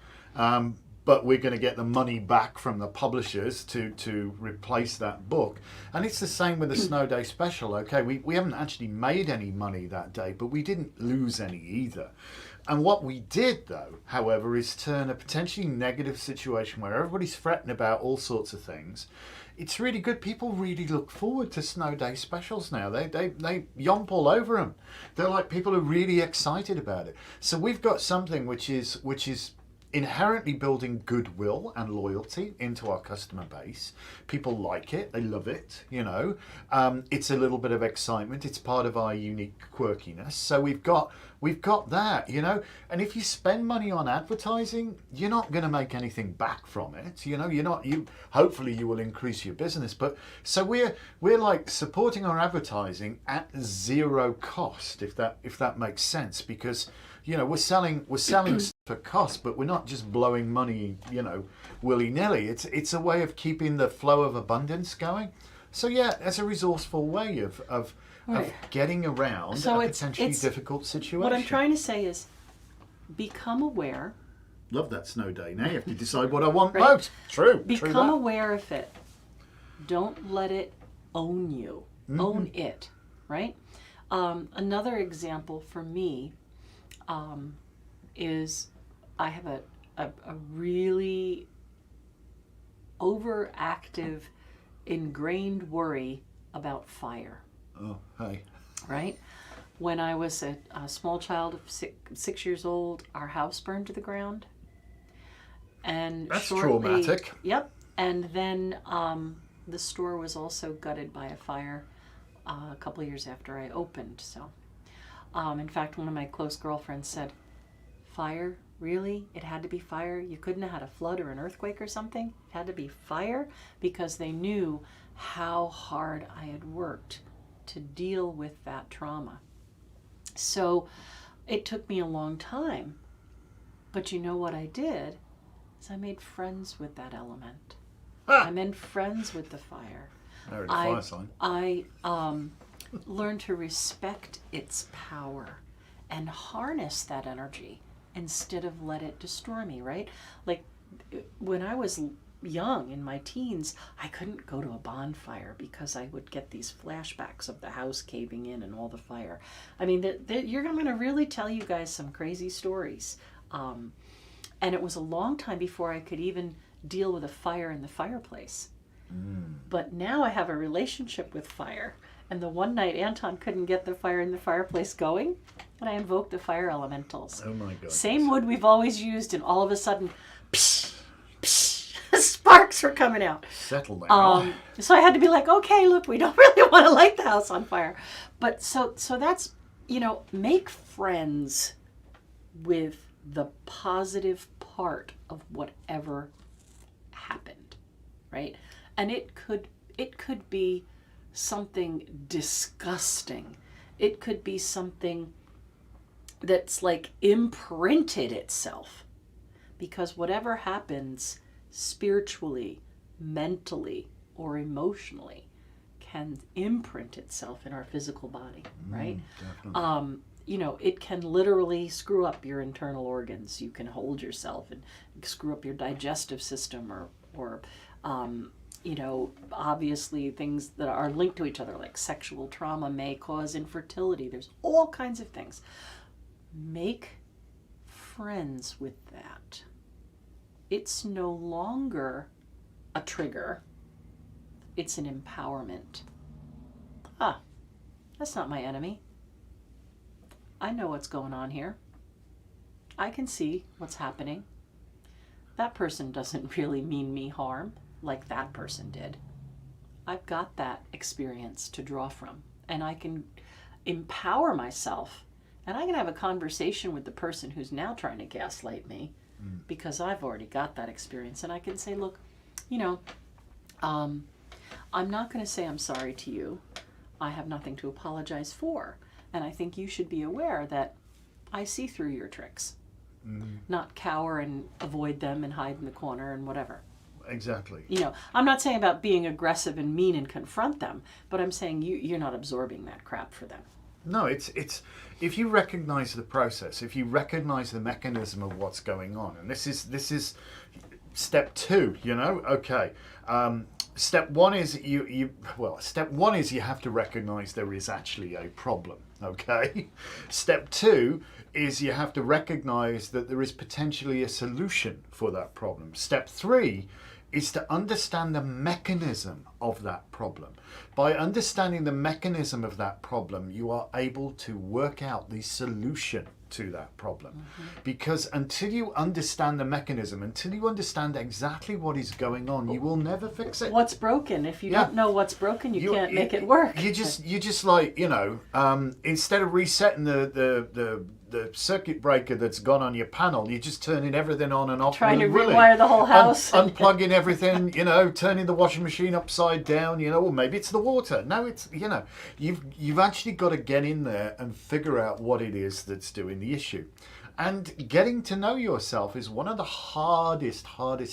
[SPEAKER 1] But we're going to get the money back from the publishers to replace that book. And it's the same with the Snow Day special. Okay, we haven't actually made any money that day, but we didn't lose any either. And what we did, though, however, is turn a potentially negative situation where everybody's fretting about all sorts of things. It's really good. People really look forward to Snow Day specials now. They yomp all over them. They're like, people are really excited about it. So we've got something which is inherently building goodwill and loyalty into our customer base. People like it, they love it, it's a little bit of excitement, it's part of our unique quirkiness. So we've got that, and if you spend money on advertising, you're not going to make anything back from it. Hopefully you will increase your business, but so we're like supporting our advertising at zero cost, if that makes sense, because we're selling for cost, but we're not just blowing money, willy-nilly. It's a way of keeping the flow of abundance going. So yeah, it's a resourceful way of getting around a potentially difficult situation.
[SPEAKER 2] What I'm trying to say is, become aware.
[SPEAKER 1] Love that Snow Day. Now you have to decide what I want most. True.
[SPEAKER 2] Become aware of it. Don't let it own you. Mm-hmm. Own it, right? Another example for me is I have a really overactive, ingrained worry about fire.
[SPEAKER 1] Oh, hi.
[SPEAKER 2] Right? When I was a small child of 6 years old, our house burned to the ground. And
[SPEAKER 1] that's traumatic.
[SPEAKER 2] Yep. And then the store was also gutted by a fire a couple of years after I opened. So, in fact, one of my close girlfriends said, "Fire? Really? It had to be fire? You couldn't have had a flood or an earthquake or something? It had to be fire?" Because they knew how hard I had worked to deal with that trauma. So it took me a long time. But you know what I did? Is I made friends with that element. I made friends with the fire. I learned to respect its power and harness that energy instead of let it destroy me, right? Like when I was young in my teens, I couldn't go to a bonfire because I would get these flashbacks of the house caving in and all the fire. I mean, I'm going to really tell you guys some crazy stories. And it was a long time before I could even deal with a fire in the fireplace. But now I have a relationship with fire. And the one night Anton couldn't get the fire in the fireplace going, and I invoked the fire elementals.
[SPEAKER 1] Oh my God.
[SPEAKER 2] Same wood we've always used, and all of a sudden, psh, psh, sparks were coming out.
[SPEAKER 1] Settle down.
[SPEAKER 2] So I had to be like, okay, look, we don't really want to light the house on fire. But so that's, make friends with the positive part of whatever happened, right? And it could be something disgusting. It could be something that's like imprinted itself, because whatever happens spiritually, mentally, or emotionally can imprint itself in our physical body, right?
[SPEAKER 1] Definitely.
[SPEAKER 2] It can literally screw up your internal organs. You can hold yourself and screw up your digestive system, or obviously things that are linked to each other, like sexual trauma may cause infertility. There's all kinds of things. Make friends with that. It's no longer a trigger. It's an empowerment. That's not my enemy. I know what's going on here. I can see what's happening. That person doesn't really mean me harm like that person did. I've got that experience to draw from, and I can empower myself, and I can have a conversation with the person who's now trying to gaslight me, because I've already got that experience, and I can say, look, I'm not going to say I'm sorry to you. I have nothing to apologize for. And I think you should be aware that I see through your tricks. Not cower and avoid them and hide in the corner and whatever.
[SPEAKER 1] Exactly.
[SPEAKER 2] You know, I'm not saying about being aggressive and mean and confront them, but I'm saying you're not absorbing that crap for them.
[SPEAKER 1] No, it's if you recognize the process, if you recognize the mechanism of what's going on, and this is step 2, you know. Okay. Step 1 is step 1 is you have to recognize there is actually a problem. Okay. Step 2 is you have to recognize that there is potentially a solution for that problem. Step 3 is to understand the mechanism of that problem. By understanding the mechanism of that problem, you are able to work out the solution to that problem. Because until you understand the mechanism, until you understand exactly what is going on, you will never fix it.
[SPEAKER 2] What's broken? If you don't know what's broken, you can't make it work.
[SPEAKER 1] You just like, you know, instead of resetting the circuit breaker that's gone on your panel, you're just turning everything on and off.
[SPEAKER 2] Trying to rewire the whole house.
[SPEAKER 1] Unplugging everything, you know, turning the washing machine upside down, you know, or maybe it's the water. No, it's, you know, you've actually got to get in there and figure out what it is that's doing the issue. And getting to know yourself is one of the hardest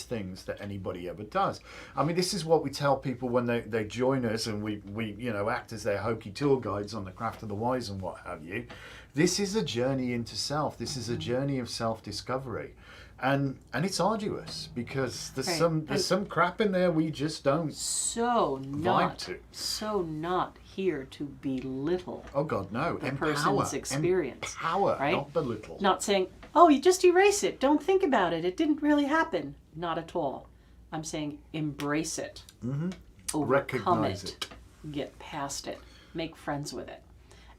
[SPEAKER 1] things that anybody ever does. I mean, this is what we tell people when they join us and we you know, act as their hokey tour guides on the Craft of the Wise and what have you. This is a journey into self. This is a journey of self-discovery. And it's arduous because there's some crap in there we just don't vibe to.
[SPEAKER 2] So not here to belittle.
[SPEAKER 1] Oh God, no.
[SPEAKER 2] The person's experience.
[SPEAKER 1] Empower,
[SPEAKER 2] right?
[SPEAKER 1] not belittle.
[SPEAKER 2] Not saying, oh, you just erase it. Don't think about it. It didn't really happen. Not at all. I'm saying embrace it. Overcome
[SPEAKER 1] Recognize it.
[SPEAKER 2] Get past it. Make friends with it.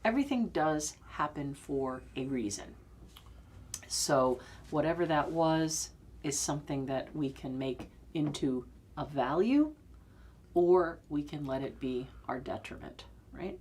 [SPEAKER 2] Everything does happen for a reason. So whatever that was is something that we can make into a value, or we can let it be our detriment, right?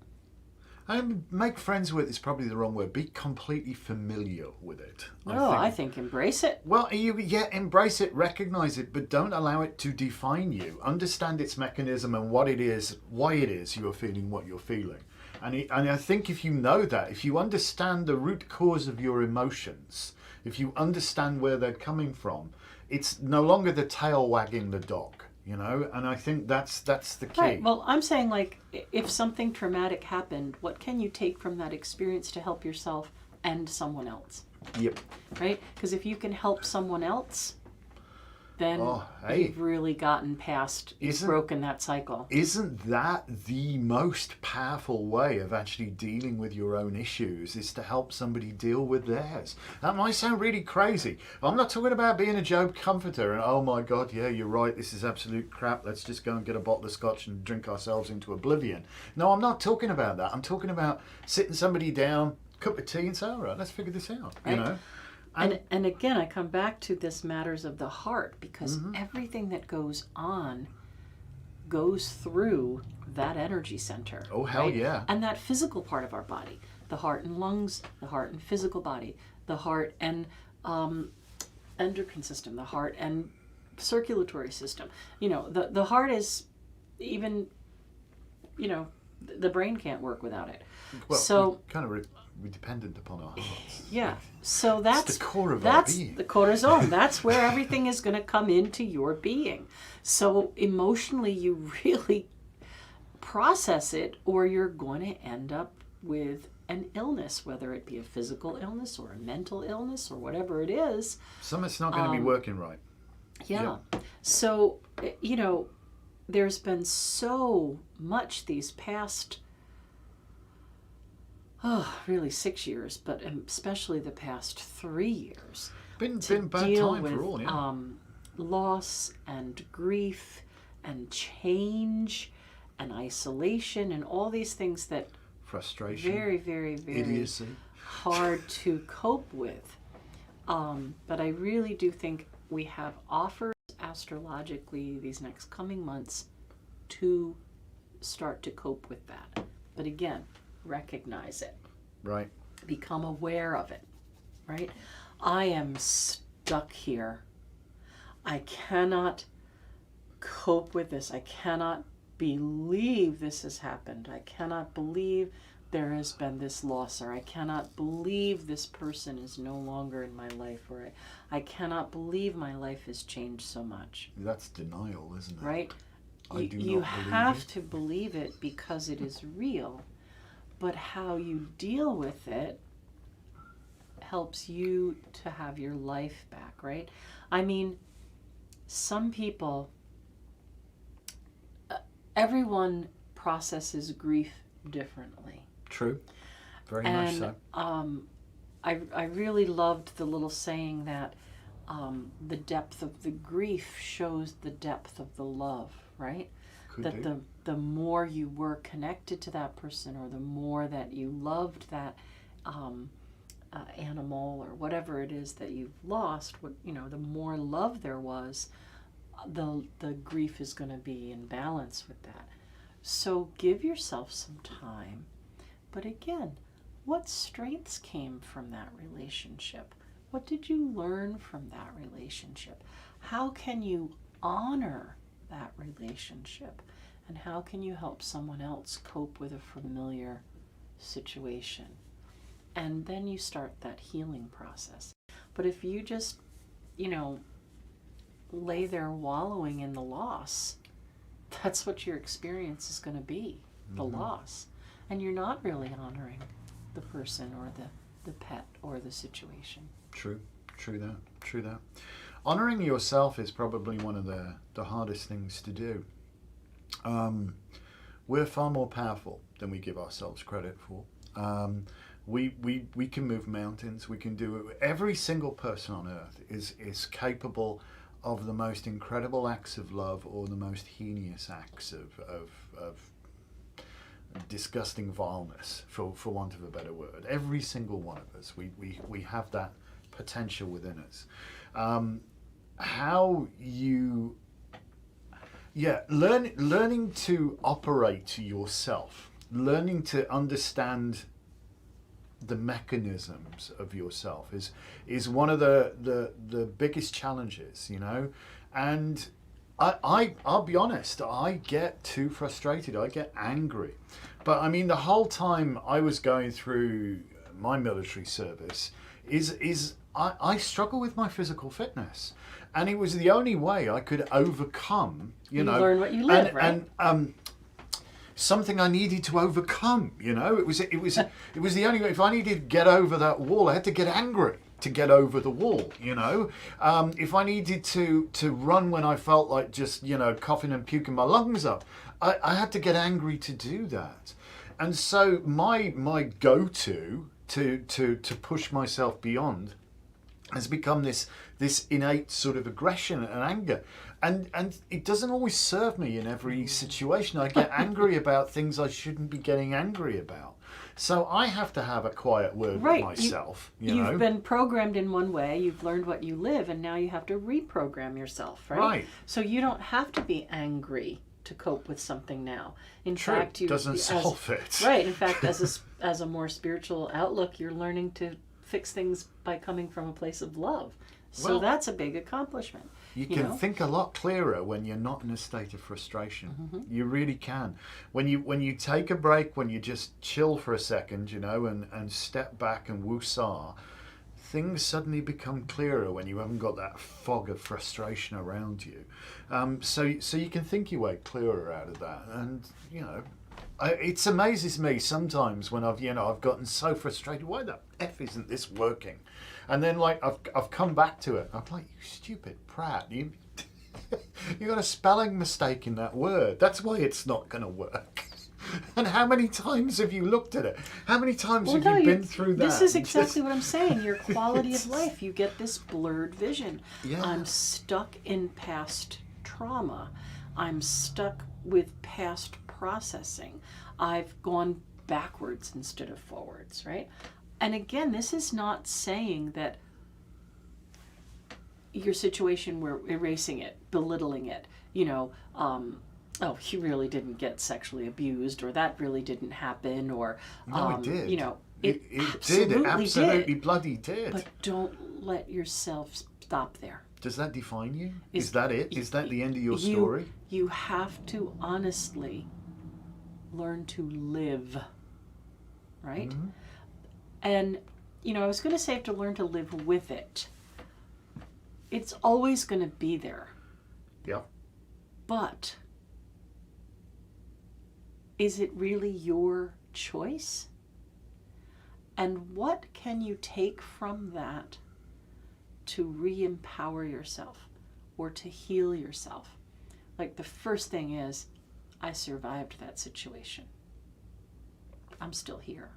[SPEAKER 1] And make friends with is probably the wrong word. Be completely familiar with it.
[SPEAKER 2] I think embrace it.
[SPEAKER 1] Well, embrace it, recognize it, but don't allow it to define you. Understand its mechanism and what it is, why it is you are feeling what you're feeling. And I think if you know that, if you understand the root cause of your emotions, if you understand where they're coming from, it's no longer the tail wagging the dog, you know? And I think that's the key.
[SPEAKER 2] Right. Well, I'm saying, like, if something traumatic happened, what can you take from that experience to help yourself and someone else?
[SPEAKER 1] Yep.
[SPEAKER 2] Right? Because if you can help someone else, then you've really gotten past, broken that cycle.
[SPEAKER 1] Isn't that the most powerful way of actually dealing with your own issues, is to help somebody deal with theirs? That might sound really crazy. I'm not talking about being a Job comforter and, oh my God, yeah, you're right, this is absolute crap, let's just go and get a bottle of scotch and drink ourselves into oblivion. No, I'm not talking about that. I'm talking about sitting somebody down, cup of tea and say, all right, let's figure this out,
[SPEAKER 2] right.
[SPEAKER 1] You know?
[SPEAKER 2] And again, I come back to this matters of the heart, because everything that goes on goes through that energy center.
[SPEAKER 1] Oh, hell
[SPEAKER 2] right?
[SPEAKER 1] yeah.
[SPEAKER 2] And that physical part of our body, the heart and lungs, the heart and physical body, the heart and endocrine system, the heart and circulatory system. You know, the heart is even, you know, the brain can't work without it.
[SPEAKER 1] Well,
[SPEAKER 2] so
[SPEAKER 1] we're dependent upon our hearts.
[SPEAKER 2] Yeah. So that's
[SPEAKER 1] the core of our being.
[SPEAKER 2] The cortisone. That's where everything is going to come into your being. So emotionally, you really process it, or you're going to end up with an illness, whether it be a physical illness or a mental illness or whatever it is.
[SPEAKER 1] Something's not going to be working right.
[SPEAKER 2] Yeah. So, you know, there's been so much these past really 6 years, but especially the past 3 years.
[SPEAKER 1] Been bad time
[SPEAKER 2] with,
[SPEAKER 1] for all, yeah.
[SPEAKER 2] Loss and grief and change and isolation and all these things that
[SPEAKER 1] frustration,
[SPEAKER 2] very, very, very
[SPEAKER 1] idiocy,
[SPEAKER 2] hard to cope with. But I really do think we have offers astrologically these next coming months to start to cope with that. But again, recognize it.
[SPEAKER 1] Right.
[SPEAKER 2] Become aware of it. Right? I am stuck here. I cannot cope with this. I cannot believe this has happened. I cannot believe there has been this loss, or I cannot believe this person is no longer in my life, or I cannot believe my life has changed so much.
[SPEAKER 1] That's denial, isn't it?
[SPEAKER 2] Right?
[SPEAKER 1] I do
[SPEAKER 2] You
[SPEAKER 1] not believe
[SPEAKER 2] have
[SPEAKER 1] it.
[SPEAKER 2] to believe it because it is real, but how you deal with it helps you to have your life back, right? I mean, some people, everyone processes grief differently.
[SPEAKER 1] True. Very much so.
[SPEAKER 2] I really loved the little saying that the depth of the grief shows the depth of the love, right?
[SPEAKER 1] Could
[SPEAKER 2] That
[SPEAKER 1] do.
[SPEAKER 2] the more you were connected to that person, or the more that you loved that animal or whatever it is that you've lost, the more love there was, the grief is going to be in balance with that. So give yourself some time. But again, what strengths came from that relationship? What did you learn from that relationship? How can you honor that relationship? And how can you help someone else cope with a familiar situation? And then you start that healing process. But if you just, lay there wallowing in the loss, that's what your experience is going to be, the loss. And you're not really honoring the person or the pet or the situation.
[SPEAKER 1] True that. Honoring yourself is probably one of the hardest things to do. We're far more powerful than we give ourselves credit for. We can move mountains. We can do it. Every single person on earth is capable of the most incredible acts of love or the most heinous acts of disgusting vileness, for want of a better word. Every single one of us, we have that potential within us. Learning to operate yourself, learning to understand the mechanisms of yourself is one of the biggest challenges, and I'll be honest, I get too frustrated, I get angry. But I mean, the whole time I was going through my military service I struggle with my physical fitness, and it was the only way I could overcome,
[SPEAKER 2] You learn what you live, right?
[SPEAKER 1] And something I needed to overcome, it was the only way. If I needed to get over that wall, I had to get angry to get over the wall, if I needed to run when I felt like just, coughing and puking my lungs up, I had to get angry to do that. And so my go-to to push myself beyond has become this innate sort of aggression and anger. And it doesn't always serve me in every situation. I get angry about things I shouldn't be getting angry about. So I have to have a quiet word with myself.
[SPEAKER 2] You've been programmed in one way, you've learned what you live, and now you have to reprogram yourself, right?
[SPEAKER 1] Right.
[SPEAKER 2] So you don't have to be angry to cope with something now. In fact,
[SPEAKER 1] doesn't solve it.
[SPEAKER 2] Right. In fact, as a more spiritual outlook, you're learning to fix things by coming from a place of love. So that's a big accomplishment.
[SPEAKER 1] You can think a lot clearer when you're not in a state of frustration. Mm-hmm. You really can. When you take a break, when you just chill for a second, and step back and woosah, things suddenly become clearer when you haven't got that fog of frustration around you. So you can think your way clearer out of that. And it amazes me sometimes when I've gotten so frustrated. Why the F isn't this working? And then I've come back to it. I'm like, you stupid prat. You got a spelling mistake in that word. That's why it's not going to work. And how many times have you looked at it? How many times have you been through that?
[SPEAKER 2] This is exactly what I'm saying. Your quality of life, you get this blurred vision.
[SPEAKER 1] Yeah.
[SPEAKER 2] I'm stuck in past trauma. I'm stuck with past processing. I've gone backwards instead of forwards, right? And again, this is not saying that your situation, we're erasing it, belittling it, oh, he really didn't get sexually abused, or that really didn't happen, or
[SPEAKER 1] no, it did.
[SPEAKER 2] It
[SPEAKER 1] absolutely
[SPEAKER 2] did.
[SPEAKER 1] Bloody did.
[SPEAKER 2] But don't let yourself stop there.
[SPEAKER 1] Does that define you? Is that it? Is that the end of your
[SPEAKER 2] you,
[SPEAKER 1] story?
[SPEAKER 2] You have to honestly learn to live, right?
[SPEAKER 1] Mm-hmm.
[SPEAKER 2] And, you know, I was going to say have to learn to live with it. It's always going to be there.
[SPEAKER 1] Yeah.
[SPEAKER 2] But is it really your choice? And what can you take from that to re-empower yourself or to heal yourself? Like, the first thing is, I survived that situation. I'm still here.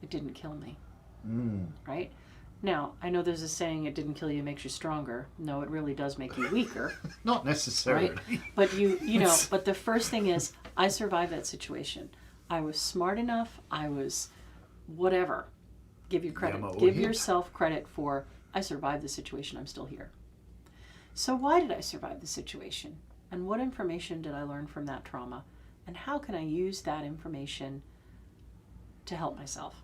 [SPEAKER 2] It didn't kill me. Right? Now, I know there's a saying, it didn't kill you, it makes you stronger. No, it really does make you weaker.
[SPEAKER 1] Not necessarily.
[SPEAKER 2] Right? But you know, but the first thing is, I survived that situation. I was smart enough. I was whatever. Give you credit. Give yourself credit for, I survived the situation. I'm still here. So why did I survive the situation? And what information did I learn from that trauma? And how can I use that information to help myself?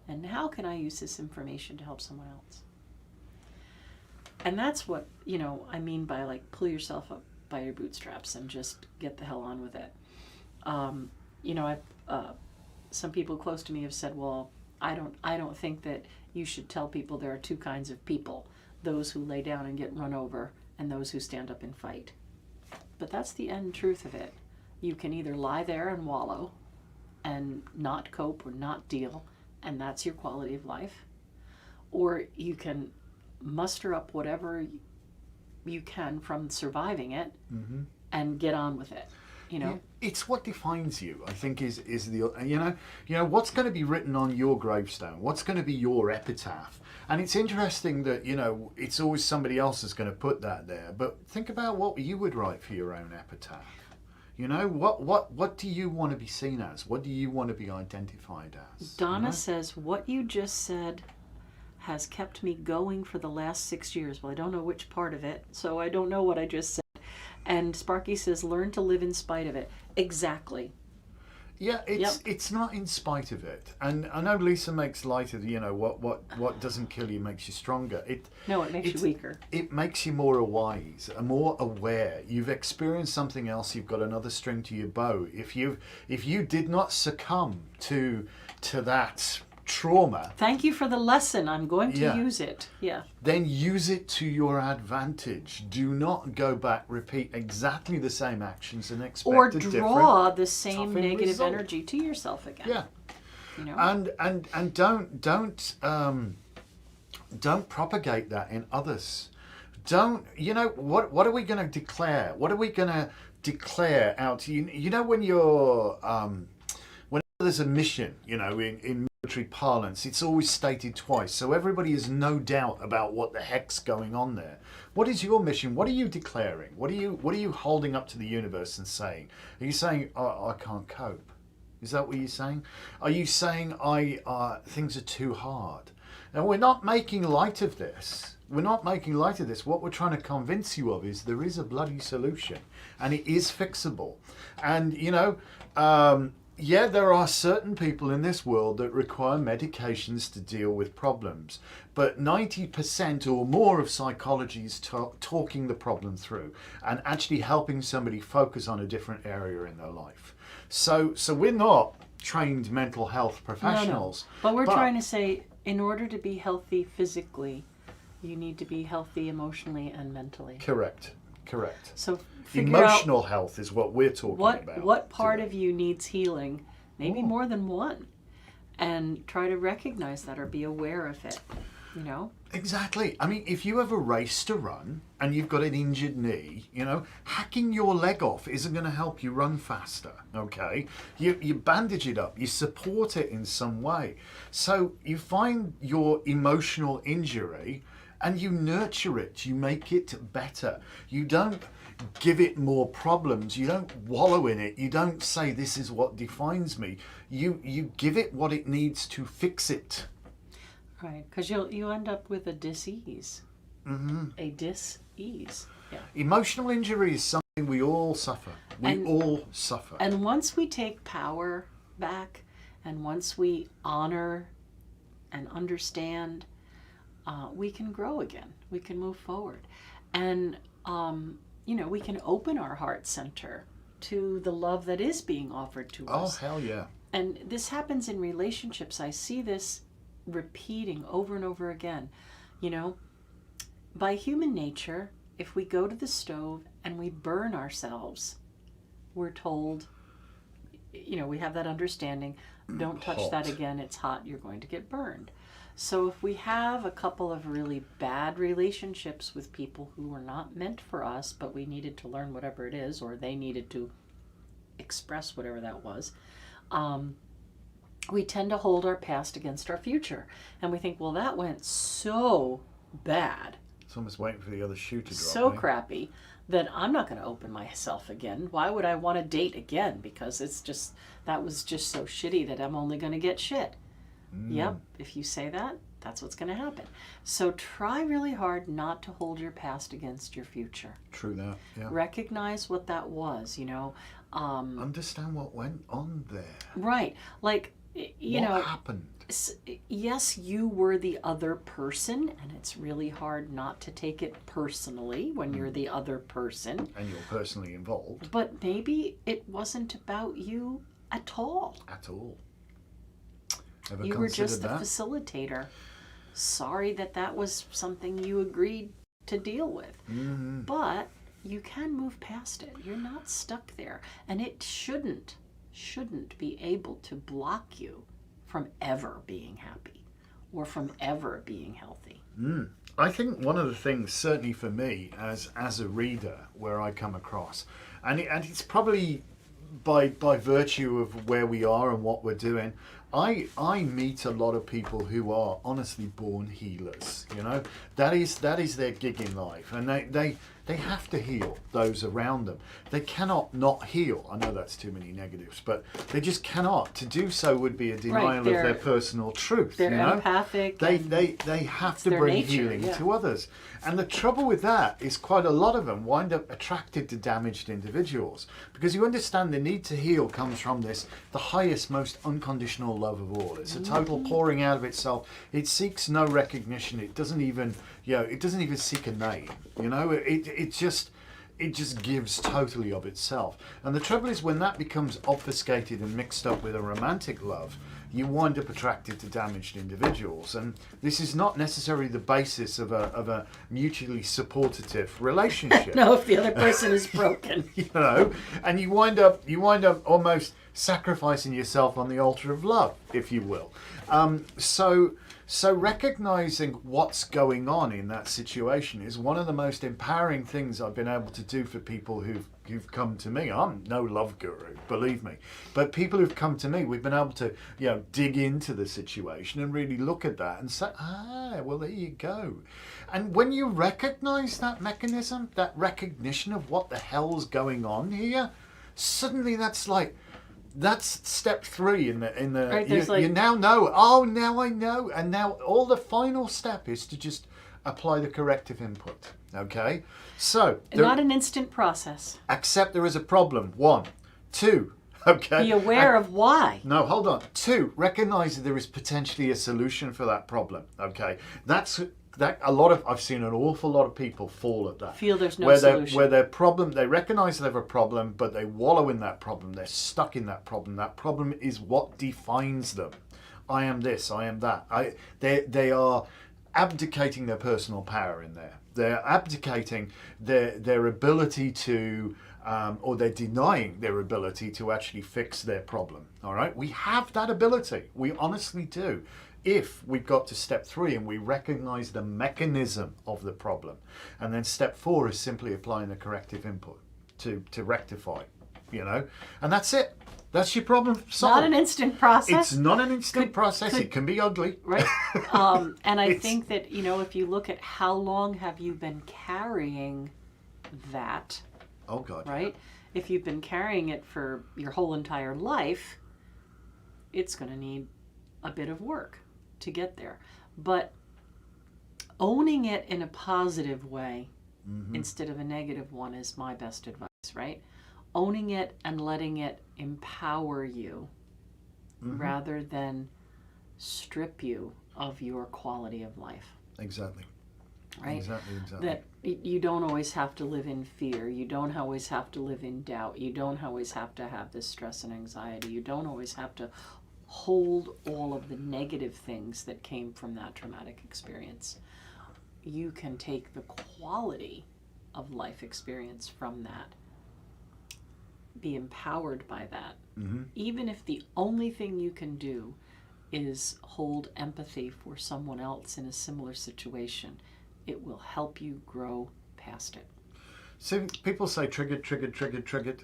[SPEAKER 2] And how can I use this information to help someone else? And that's what, you know, I mean by, like, pull yourself up by your bootstraps and just get the hell on with it. You know, some people close to me have said, well, I don't think that you should tell people there are two kinds of people, those who lay down and get run over and those who stand up and fight. But that's the end truth of it. You can either lie there and wallow and not cope or not deal, and that's your quality of life, or you can muster up whatever you can from surviving it and get on with it. You know,
[SPEAKER 1] it's what defines you. I think is the you know what's going to be written on your gravestone. What's going to be your epitaph. And it's interesting that, you know, it's always somebody else is going to put that there. But think about what you would write for your own epitaph. You know, what do you want to be seen as? What do you want to be identified as?
[SPEAKER 2] Donna says, what you just said has kept me going for the last 6 years. Well, I don't know which part of it, so I don't know what I just said. And Sparky says, learn to live in spite of it. Exactly.
[SPEAKER 1] Yeah, it's not in spite of it. And I know Lisa makes light of, you know, what doesn't kill you makes you stronger. It
[SPEAKER 2] makes you weaker.
[SPEAKER 1] It makes you more wise, more aware. You've experienced something else. You've got another string to your bow. If you did not succumb to that trauma.
[SPEAKER 2] Thank you for the lesson. I'm going to use it. Yeah.
[SPEAKER 1] Then use it to your advantage. Do not go back, repeat exactly the same actions and expect
[SPEAKER 2] or
[SPEAKER 1] a different
[SPEAKER 2] draw the same negative
[SPEAKER 1] result.
[SPEAKER 2] energy to yourself again.
[SPEAKER 1] Yeah.
[SPEAKER 2] You know?
[SPEAKER 1] And don't propagate that in others. Don't, you know, what are we going to declare? What are we going to declare out? You know, when you're when there's a mission, you know, in military parlance, it's always stated twice, so everybody has no doubt about what the heck's going on there. What is your mission? What are you declaring? What are you holding up to the universe and saying? Are you saying, I can't cope? Is that what you're saying? Are you saying things are too hard? And we're not making light of this. We're not making light of this. What we're trying to convince you of is there is a bloody solution, and it is fixable. And, you know, yeah, there are certain people in this world that require medications to deal with problems, but 90% or more of psychology is talking the problem through and actually helping somebody focus on a different area in their life. So we're not trained mental health professionals.
[SPEAKER 2] No. But we're trying to say, in order to be healthy physically, you need to be healthy emotionally and mentally.
[SPEAKER 1] Correct.
[SPEAKER 2] So
[SPEAKER 1] emotional health is what we're talking about.
[SPEAKER 2] What part of you needs healing? Maybe more than one. And try to recognize that or be aware of it, you know?
[SPEAKER 1] Exactly. I mean, if you have a race to run and you've got an injured knee, you know, hacking your leg off isn't going to help you run faster, okay? You bandage it up, you support it in some way. So you find your emotional injury and you nurture it, you make it better. You don't give it more problems, you don't wallow in it, you don't say this is what defines me. You give it what it needs to fix it.
[SPEAKER 2] Right, because you end up with a dis-ease. A dis-ease. Yeah.
[SPEAKER 1] Emotional injury is something we all suffer. We all suffer.
[SPEAKER 2] And once we take power back, and once we honor and understand we can grow again. We can move forward. And, we can open our heart center to the love that is being offered to us.
[SPEAKER 1] Oh, hell yeah.
[SPEAKER 2] And this happens in relationships. I see this repeating over and over again. By human nature, if we go to the stove and we burn ourselves, we're told, we have that understanding, don't touch
[SPEAKER 1] Hot.
[SPEAKER 2] that again, it's hot, you're going to get burned. So if we have a couple of really bad relationships with people who were not meant for us, but we needed to learn whatever it is, or they needed to express whatever that was, we tend to hold our past against our future. And we think, well, that went so bad.
[SPEAKER 1] It's almost waiting for the other shoe to drop.
[SPEAKER 2] So crappy that I'm not going to open myself again. Why would I want to date again? Because that was just so shitty that I'm only going to get shit. Yep, if you say that, that's what's going to happen. So try really hard not to hold your past against your future.
[SPEAKER 1] True that, yeah.
[SPEAKER 2] Recognize what that was,
[SPEAKER 1] Understand what went on there.
[SPEAKER 2] Right. Like,
[SPEAKER 1] what happened?
[SPEAKER 2] Yes, you were the other person, and it's really hard not to take it personally when you're the other person.
[SPEAKER 1] And you're personally involved.
[SPEAKER 2] But maybe it wasn't about you at all.
[SPEAKER 1] At all. Ever
[SPEAKER 2] You were just the
[SPEAKER 1] that?
[SPEAKER 2] facilitator. Sorry that was something you agreed to deal with.
[SPEAKER 1] Mm-hmm.
[SPEAKER 2] But you can move past it. You're not stuck there. And it shouldn't be able to block you from ever being happy or from ever being healthy.
[SPEAKER 1] I think one of the things, certainly for me, as a reader, where I come across, and it's probably by virtue of where we are and what we're doing, I meet a lot of people who are honestly born healers. That is their gig in life, and they have to heal those around them. They cannot not heal. I know that's too many negatives, but they just cannot. To do so would be a denial of their personal truth.
[SPEAKER 2] They're empathic.
[SPEAKER 1] They have to bring
[SPEAKER 2] nature,
[SPEAKER 1] healing to others. And the trouble with that is quite a lot of them wind up attracted to damaged individuals, because you understand the need to heal comes from the highest, most unconditional love of all. It's a total pouring out of itself. It seeks no recognition. It doesn't even seek a name. It just gives totally of itself. And the trouble is, when that becomes obfuscated and mixed up with a romantic love, you wind up attracted to damaged individuals. And this is not necessarily the basis of a mutually supportive relationship.
[SPEAKER 2] No, if the other person is broken.
[SPEAKER 1] And you wind up almost sacrificing yourself on the altar of love, if you will. So recognizing what's going on in that situation is one of the most empowering things I've been able to do for people who've come to me. I'm no love guru, believe me, but people who've come to me, we've been able to dig into the situation and really look at that and say, well, there you go. And when you recognize that mechanism, that recognition of what the hell's going on here, suddenly that's step 3 in the
[SPEAKER 2] right,
[SPEAKER 1] you now know. Oh, now I know. And now all the final step is to just apply the corrective input. Okay? So
[SPEAKER 2] not an instant process.
[SPEAKER 1] Accept there is a problem. 1. 2. Okay.
[SPEAKER 2] Be aware of why.
[SPEAKER 1] No, hold on. 2. Recognize that there is potentially a solution for that problem. Okay. I've seen an awful lot of people fall at that.
[SPEAKER 2] Feel there's no solution.
[SPEAKER 1] Where their problem, they recognize they have a problem, but they wallow in that problem. They're stuck in that problem. That problem is what defines them. I am this, I am that. They are abdicating their personal power in there. They're abdicating their ability to, or they're denying their ability to actually fix their problem. All right? We have that ability. We honestly do. If we've got to step 3 and we recognize the mechanism of the problem. And then step 4 is simply applying the corrective input to rectify, and that's it. That's your problem solved.
[SPEAKER 2] Not an instant process.
[SPEAKER 1] It's not an instant process. It can be ugly.
[SPEAKER 2] Right. And I think that, if you look at how long have you been carrying that.
[SPEAKER 1] Oh, God.
[SPEAKER 2] Right? Yeah. If you've been carrying it for your whole entire life, it's going to need a bit of work to get there. But owning it in a positive way instead of a negative one is my best advice, right? Owning it and letting it empower you rather than strip you of your quality of life.
[SPEAKER 1] Exactly.
[SPEAKER 2] Right?
[SPEAKER 1] Exactly.
[SPEAKER 2] That you don't always have to live in fear. You don't always have to live in doubt. You don't always have to have this stress and anxiety. You don't always have to hold all of the negative things that came from that traumatic experience. You can take the quality of life experience from that, be empowered by that.
[SPEAKER 1] Mm-hmm.
[SPEAKER 2] Even if the only thing you can do is hold empathy for someone else in a similar situation, it will help you grow past it.
[SPEAKER 1] So people say triggered.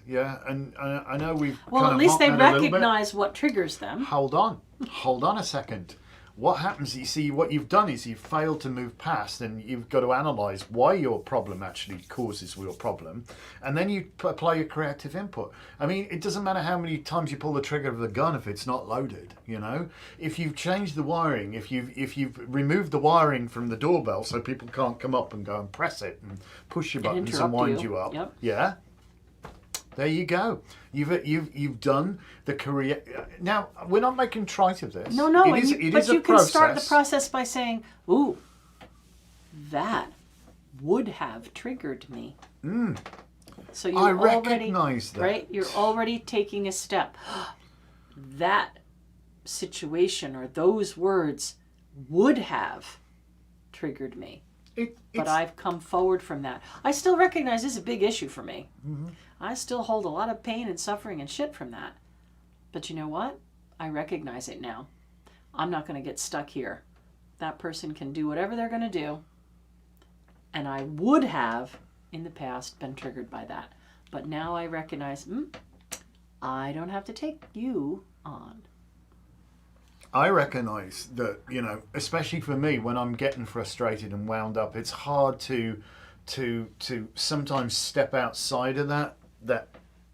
[SPEAKER 1] Yeah, and I know we've
[SPEAKER 2] Well,
[SPEAKER 1] kind
[SPEAKER 2] at
[SPEAKER 1] of
[SPEAKER 2] least they
[SPEAKER 1] mocked that a little bit.
[SPEAKER 2] recognize what triggers them.
[SPEAKER 1] Hold on a second. What happens, you see, what you've done is you've failed to move past, and you've got to analyse why your problem actually causes your problem, and then you apply your creative input. I mean, it doesn't matter how many times you pull the trigger of the gun if it's not loaded, you know? If you've changed the wiring, if you've removed the wiring from the doorbell so people can't come up and go and press it and push your buttons and wind you up.
[SPEAKER 2] Yep.
[SPEAKER 1] Yeah? There you go. You've done the career. Now we're not making trite of this.
[SPEAKER 2] No,
[SPEAKER 1] It is
[SPEAKER 2] but
[SPEAKER 1] a
[SPEAKER 2] you can start the
[SPEAKER 1] process.
[SPEAKER 2] process by saying, "Ooh, that would have triggered me." So you're
[SPEAKER 1] I
[SPEAKER 2] already
[SPEAKER 1] recognise that.
[SPEAKER 2] right. You're already taking a step. That situation or those words would have triggered me. But I've come forward from that. I still recognize this is a big issue for me.
[SPEAKER 1] Mm-hmm.
[SPEAKER 2] I still hold a lot of pain and suffering and shit from that. But you know what? I recognize it now. I'm not going to get stuck here. That person can do whatever they're going to do. And I would have, in the past, been triggered by that. But now I recognize, I don't have to take you on.
[SPEAKER 1] I recognise that, you know, especially for me, when I'm getting frustrated and wound up, it's hard to sometimes step outside of that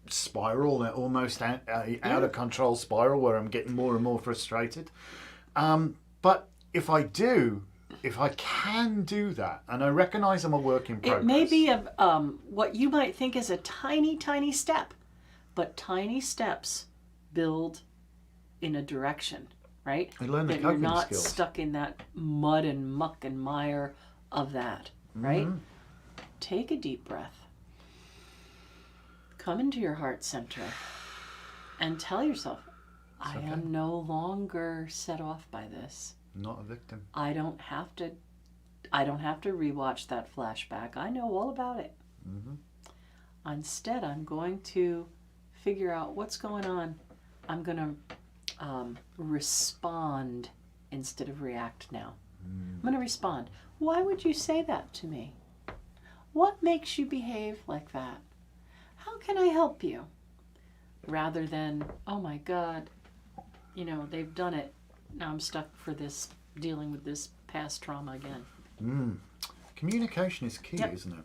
[SPEAKER 1] spiral, that almost out of control spiral where I'm getting more and more frustrated. But if I can do that, and I recognise I'm a work in progress.
[SPEAKER 2] It may be what you might think is a tiny, tiny step, but tiny steps build in a direction. Right?
[SPEAKER 1] I learn the
[SPEAKER 2] that you're
[SPEAKER 1] coping
[SPEAKER 2] not
[SPEAKER 1] skills.
[SPEAKER 2] stuck in that mud and muck and mire of that, right?
[SPEAKER 1] Mm-hmm.
[SPEAKER 2] Take a deep breath. Come into your heart center and tell yourself, I am no longer set off by this.
[SPEAKER 1] Not a victim.
[SPEAKER 2] I don't have to rewatch that flashback. I know all about it.
[SPEAKER 1] Mm-hmm.
[SPEAKER 2] Instead, I'm going to figure out what's going on. I'm going to respond instead of react now. I'm going to respond. Why would you say that to me? What makes you behave like that? How can I help you? Rather than, oh my God, you know, they've done it. Now I'm stuck for this, dealing with this past trauma again.
[SPEAKER 1] Communication is key,
[SPEAKER 2] Yep.
[SPEAKER 1] isn't it?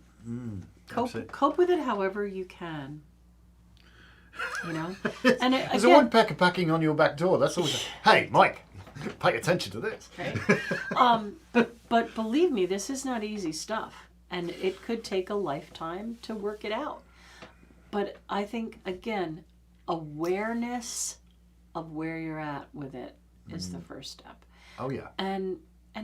[SPEAKER 2] Cope with it however you can. You know, and
[SPEAKER 1] There's a woodpecker packing on your back door. That's always. Hey, Mike, pay attention to this.
[SPEAKER 2] Right? But believe me, this is not easy stuff, and it could take a lifetime to work it out. But I think again, awareness of where you're at with it is the first step.
[SPEAKER 1] Oh yeah.
[SPEAKER 2] And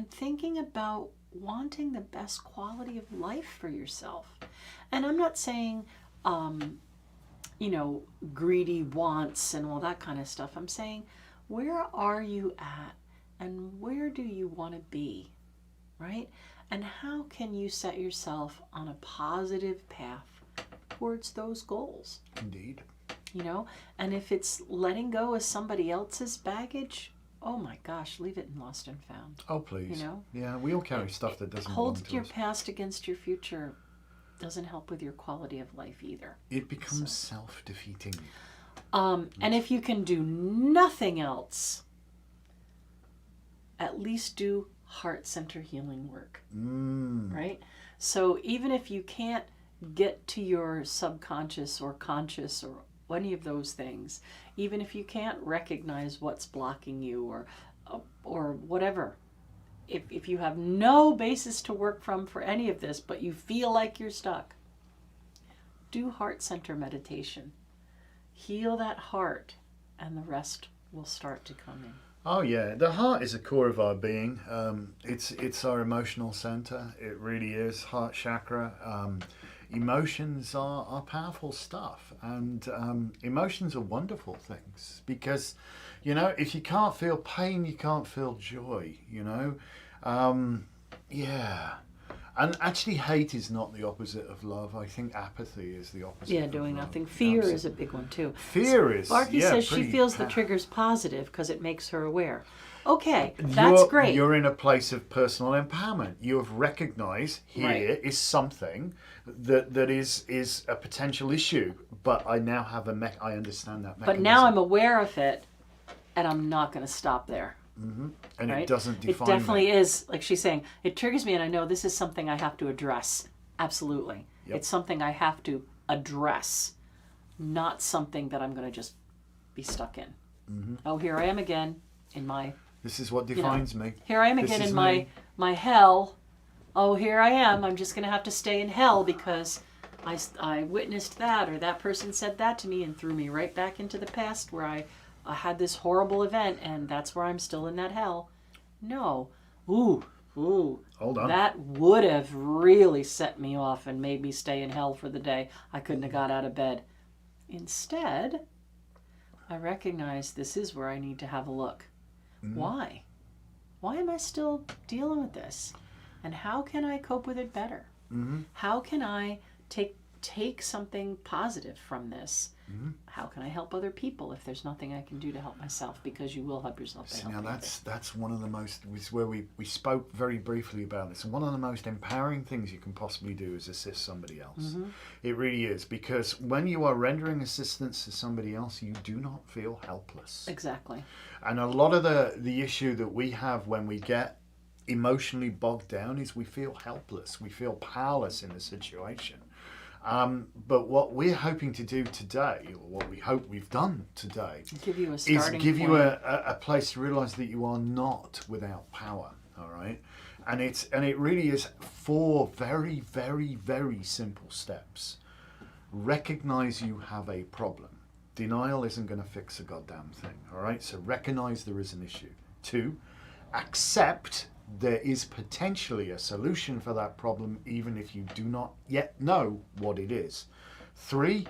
[SPEAKER 2] thinking about wanting the best quality of life for yourself. And I'm not saying you know, greedy wants and all that kind of stuff. I'm saying, where are you at and where do you want to be, right? And how can you set yourself on a positive path towards those goals?
[SPEAKER 1] Indeed.
[SPEAKER 2] You know, and if it's letting go of somebody else's baggage, oh my gosh, leave it in lost and found.
[SPEAKER 1] Oh please.
[SPEAKER 2] You know?
[SPEAKER 1] Yeah, we all carry stuff that doesn't belong
[SPEAKER 2] Hold
[SPEAKER 1] to
[SPEAKER 2] your
[SPEAKER 1] us.
[SPEAKER 2] past against your future doesn't help with your quality of life either.
[SPEAKER 1] It becomes self-defeating.
[SPEAKER 2] And if you can do nothing else, at least do heart center healing work, right? So even if you can't get to your subconscious or conscious or any of those things, even if you can't recognize what's blocking you or whatever, if you have no basis to work from for any of this, but you feel like you're stuck, do heart center meditation. Heal that heart, and the rest will start to come in.
[SPEAKER 1] Oh yeah, the heart is a core of our being. It's our emotional center. It really is heart chakra. Emotions are powerful stuff, and emotions are wonderful things because, if you can't feel pain, you can't feel joy. Yeah. And actually, hate is not the opposite of love. I think apathy is the opposite.
[SPEAKER 2] Yeah,
[SPEAKER 1] of
[SPEAKER 2] doing
[SPEAKER 1] love.
[SPEAKER 2] nothing. Fear
[SPEAKER 1] Absolutely.
[SPEAKER 2] is a big one too.
[SPEAKER 1] Fear is.
[SPEAKER 2] Sparky
[SPEAKER 1] yeah,
[SPEAKER 2] says she
[SPEAKER 1] pretty
[SPEAKER 2] feels the
[SPEAKER 1] pa-
[SPEAKER 2] trigger's positive because it makes her aware. Okay, that's great.
[SPEAKER 1] You're in a place of personal empowerment. You have recognized here is something that is a potential issue, but I now have I understand that mechanism.
[SPEAKER 2] But now I'm aware of it, and I'm not going to stop there.
[SPEAKER 1] Mm-hmm. And
[SPEAKER 2] right?
[SPEAKER 1] It doesn't define
[SPEAKER 2] It definitely
[SPEAKER 1] me.
[SPEAKER 2] is, like she's saying, it triggers me, and I know this is something I have to address. Absolutely.
[SPEAKER 1] Yep.
[SPEAKER 2] It's something I have to address, not something that I'm going to just be stuck in.
[SPEAKER 1] Mm-hmm.
[SPEAKER 2] Oh, here I am again in my...
[SPEAKER 1] This is what defines me.
[SPEAKER 2] Here I am
[SPEAKER 1] This
[SPEAKER 2] again
[SPEAKER 1] is
[SPEAKER 2] in
[SPEAKER 1] me.
[SPEAKER 2] my hell. Oh, here I am. I'm just going to have to stay in hell because I witnessed that, or that person said that to me and threw me right back into the past where I had this horrible event, and that's where I'm still in that hell. No. Ooh.
[SPEAKER 1] Hold on.
[SPEAKER 2] That would have really set me off and made me stay in hell for the day. I couldn't have got out of bed. Instead, I recognize this is where I need to have a look. Mm-hmm. Why? Why am I still dealing with this? And how can I cope with it better?
[SPEAKER 1] Mm-hmm.
[SPEAKER 2] How can I take something positive from this? Mm-hmm. How can I help other people if there's nothing I can do to help myself? Because you will help yourself.
[SPEAKER 1] See, now that's one of the most, where we spoke very briefly about this, and one of the most empowering things you can possibly do is assist somebody else. Mm-hmm. It really is, because when you are rendering assistance to somebody else, you do not feel helpless.
[SPEAKER 2] Exactly.
[SPEAKER 1] And a lot of the issue that we have when we get emotionally bogged down is we feel helpless. We feel powerless in the situation. But what we're hoping to do today, or what we hope we've done today,
[SPEAKER 2] give you a
[SPEAKER 1] is
[SPEAKER 2] point.
[SPEAKER 1] give you a place to realize that you are not without power. All right, and it really is 4 very, very, very simple steps. Recognize you have a problem. Denial isn't going to fix a goddamn thing. All right, so recognize there is an issue. 2, accept there is potentially a solution for that problem, even if you do not yet know what it is. 3,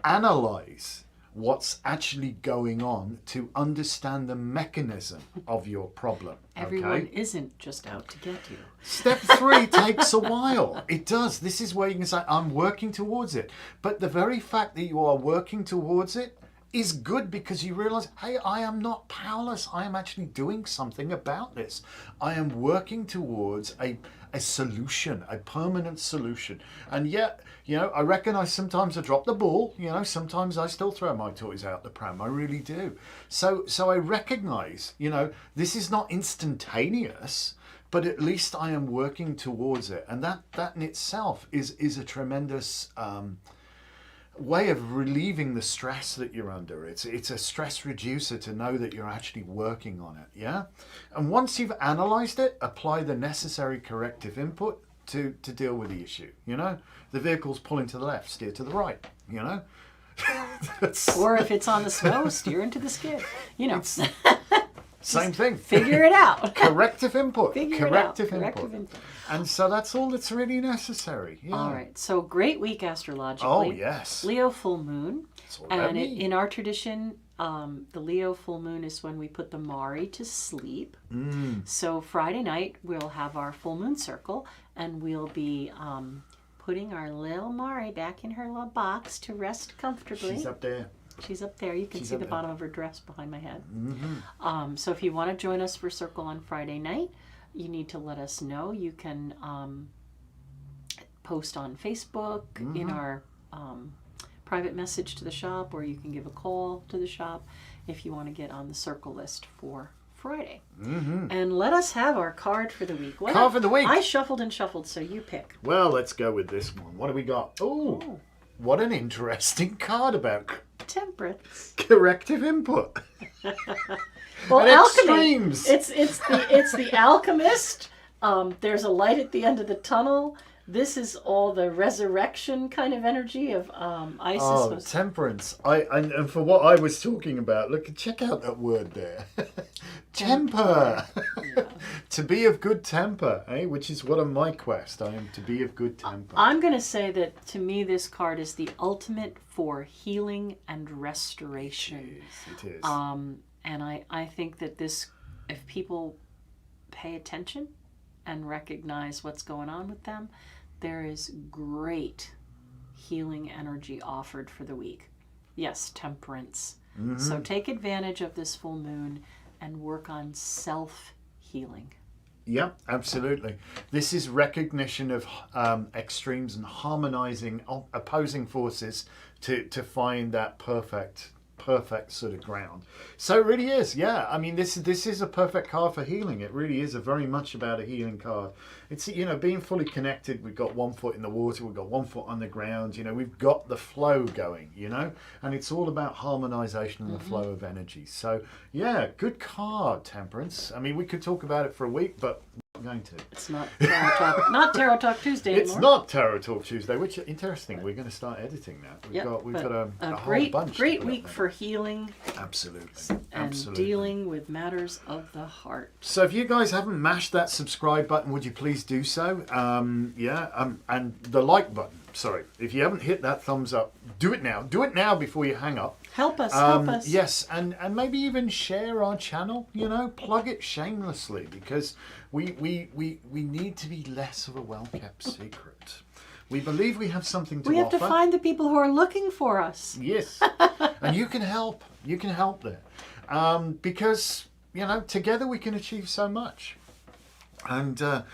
[SPEAKER 1] analyze what's actually going on to understand the mechanism of your problem.
[SPEAKER 2] Everyone isn't just out to get you.
[SPEAKER 1] Step 3 takes a while. It does. This is where you can say, I'm working towards it. But the very fact that you are working towards it is good, because you realize, hey, I am not powerless. I am actually doing something about this. I am working towards a solution, a permanent solution. And yet, I recognize sometimes I drop the ball. Sometimes I still throw my toys out the pram. I really do. So I recognize, this is not instantaneous, but at least I am working towards it. And that in itself is a tremendous way of relieving the stress that you're under. It's a stress reducer to know that you're actually working on it. Yeah. And once you've analyzed it, apply the necessary corrective input to deal with the issue. The vehicle's pulling to the left, steer to the right.
[SPEAKER 2] Or if it's on the snow, steer into the skid.
[SPEAKER 1] Same thing.
[SPEAKER 2] Figure it out.
[SPEAKER 1] Corrective input.
[SPEAKER 2] Corrective
[SPEAKER 1] input. And so that's all that's really necessary. Yeah.
[SPEAKER 2] All right. So great week astrologically.
[SPEAKER 1] Oh, yes.
[SPEAKER 2] Leo full moon.
[SPEAKER 1] And
[SPEAKER 2] in our tradition, the Leo full moon is when we put the Mari to sleep. So Friday night, we'll have our full moon circle, and we'll be putting our little Mari back in her little box to rest comfortably.
[SPEAKER 1] She's up there.
[SPEAKER 2] She's up there. You can see the bottom of her dress behind my head.
[SPEAKER 1] Mm-hmm.
[SPEAKER 2] So if you want to join us for Circle on Friday night, you need to let us know. You can post on Facebook in our private message to the shop, or you can give a call to the shop if you want to get on the Circle list for Friday. And let us have our card for the week.
[SPEAKER 1] Card for the week.
[SPEAKER 2] I shuffled and shuffled, so you pick.
[SPEAKER 1] Well, let's go with this one. What do we got? Oh, what an interesting card about
[SPEAKER 2] Temperance.
[SPEAKER 1] Corrective input.
[SPEAKER 2] Well,
[SPEAKER 1] and
[SPEAKER 2] alchemy.
[SPEAKER 1] Extremes.
[SPEAKER 2] It's the alchemist. There's a light at the end of the tunnel. This is all the resurrection kind of energy of Isis.
[SPEAKER 1] Oh, temperance. And for what I was talking about, look, check out that word there. Temper.
[SPEAKER 2] Yeah.
[SPEAKER 1] To be of good temper, eh? Which is what on my quest. I am to be of good temper.
[SPEAKER 2] I'm going to say that to me this card is the ultimate for healing and restoration.
[SPEAKER 1] It is.
[SPEAKER 2] And I think that this, if people pay attention and recognize what's going on with them, there is great healing energy offered for the week. Yes, temperance.
[SPEAKER 1] Mm-hmm.
[SPEAKER 2] So take advantage of this full moon and work on self-healing.
[SPEAKER 1] Yeah, absolutely. This is recognition of extremes and harmonizing opposing forces to find that perfect sort of ground. So it really is, yeah. I mean, this is a perfect card for healing. It really is very much about a healing card. It's, being fully connected. We've got one foot in the water, we've got one foot on the ground, we've got the flow going, and it's all about harmonization and the flow of energy. So yeah, good card, Temperance. I mean, we could talk about it for a week, but I'm not going to.
[SPEAKER 2] It's not Tarot Talk, not Tarot Talk Tuesday anymore.
[SPEAKER 1] It's not Tarot Talk Tuesday, which is interesting. We're going to start editing that. We've got a whole bunch.
[SPEAKER 2] Great week for healing.
[SPEAKER 1] Absolutely.
[SPEAKER 2] And dealing with matters of the heart.
[SPEAKER 1] So if you guys haven't mashed that subscribe button, would you please do so? And the like button. Sorry, if you haven't hit that thumbs up, do it now. Do it now before you hang up.
[SPEAKER 2] Help us, help us.
[SPEAKER 1] Yes, and maybe even share our channel, plug it shamelessly, because we need to be less of a well-kept secret. We believe we have something to offer.
[SPEAKER 2] We have to find the people who are looking for us.
[SPEAKER 1] Yes, and you can help. You can help there. Because, together we can achieve so much. And our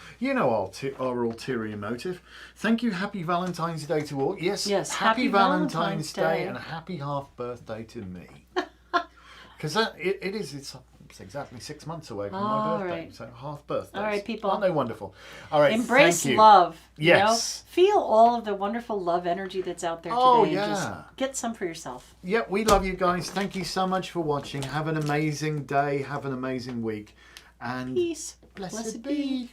[SPEAKER 1] ulterior motive. Thank you. Happy Valentine's Day to all. Yes. Happy Valentine's Day and a happy half birthday to me. Because it's exactly 6 months away from my birthday.
[SPEAKER 2] Right.
[SPEAKER 1] So half birthdays.
[SPEAKER 2] All right, people.
[SPEAKER 1] Aren't they wonderful? All right.
[SPEAKER 2] Embrace
[SPEAKER 1] thank you.
[SPEAKER 2] love.
[SPEAKER 1] Yes.
[SPEAKER 2] Feel all of the wonderful love energy that's out there today.
[SPEAKER 1] Oh,
[SPEAKER 2] and
[SPEAKER 1] yeah.
[SPEAKER 2] just get some for yourself.
[SPEAKER 1] Yeah, we love you guys. Thank you so much for watching. Have an amazing day. Have an amazing week. And
[SPEAKER 2] Peace.
[SPEAKER 1] Blessed be.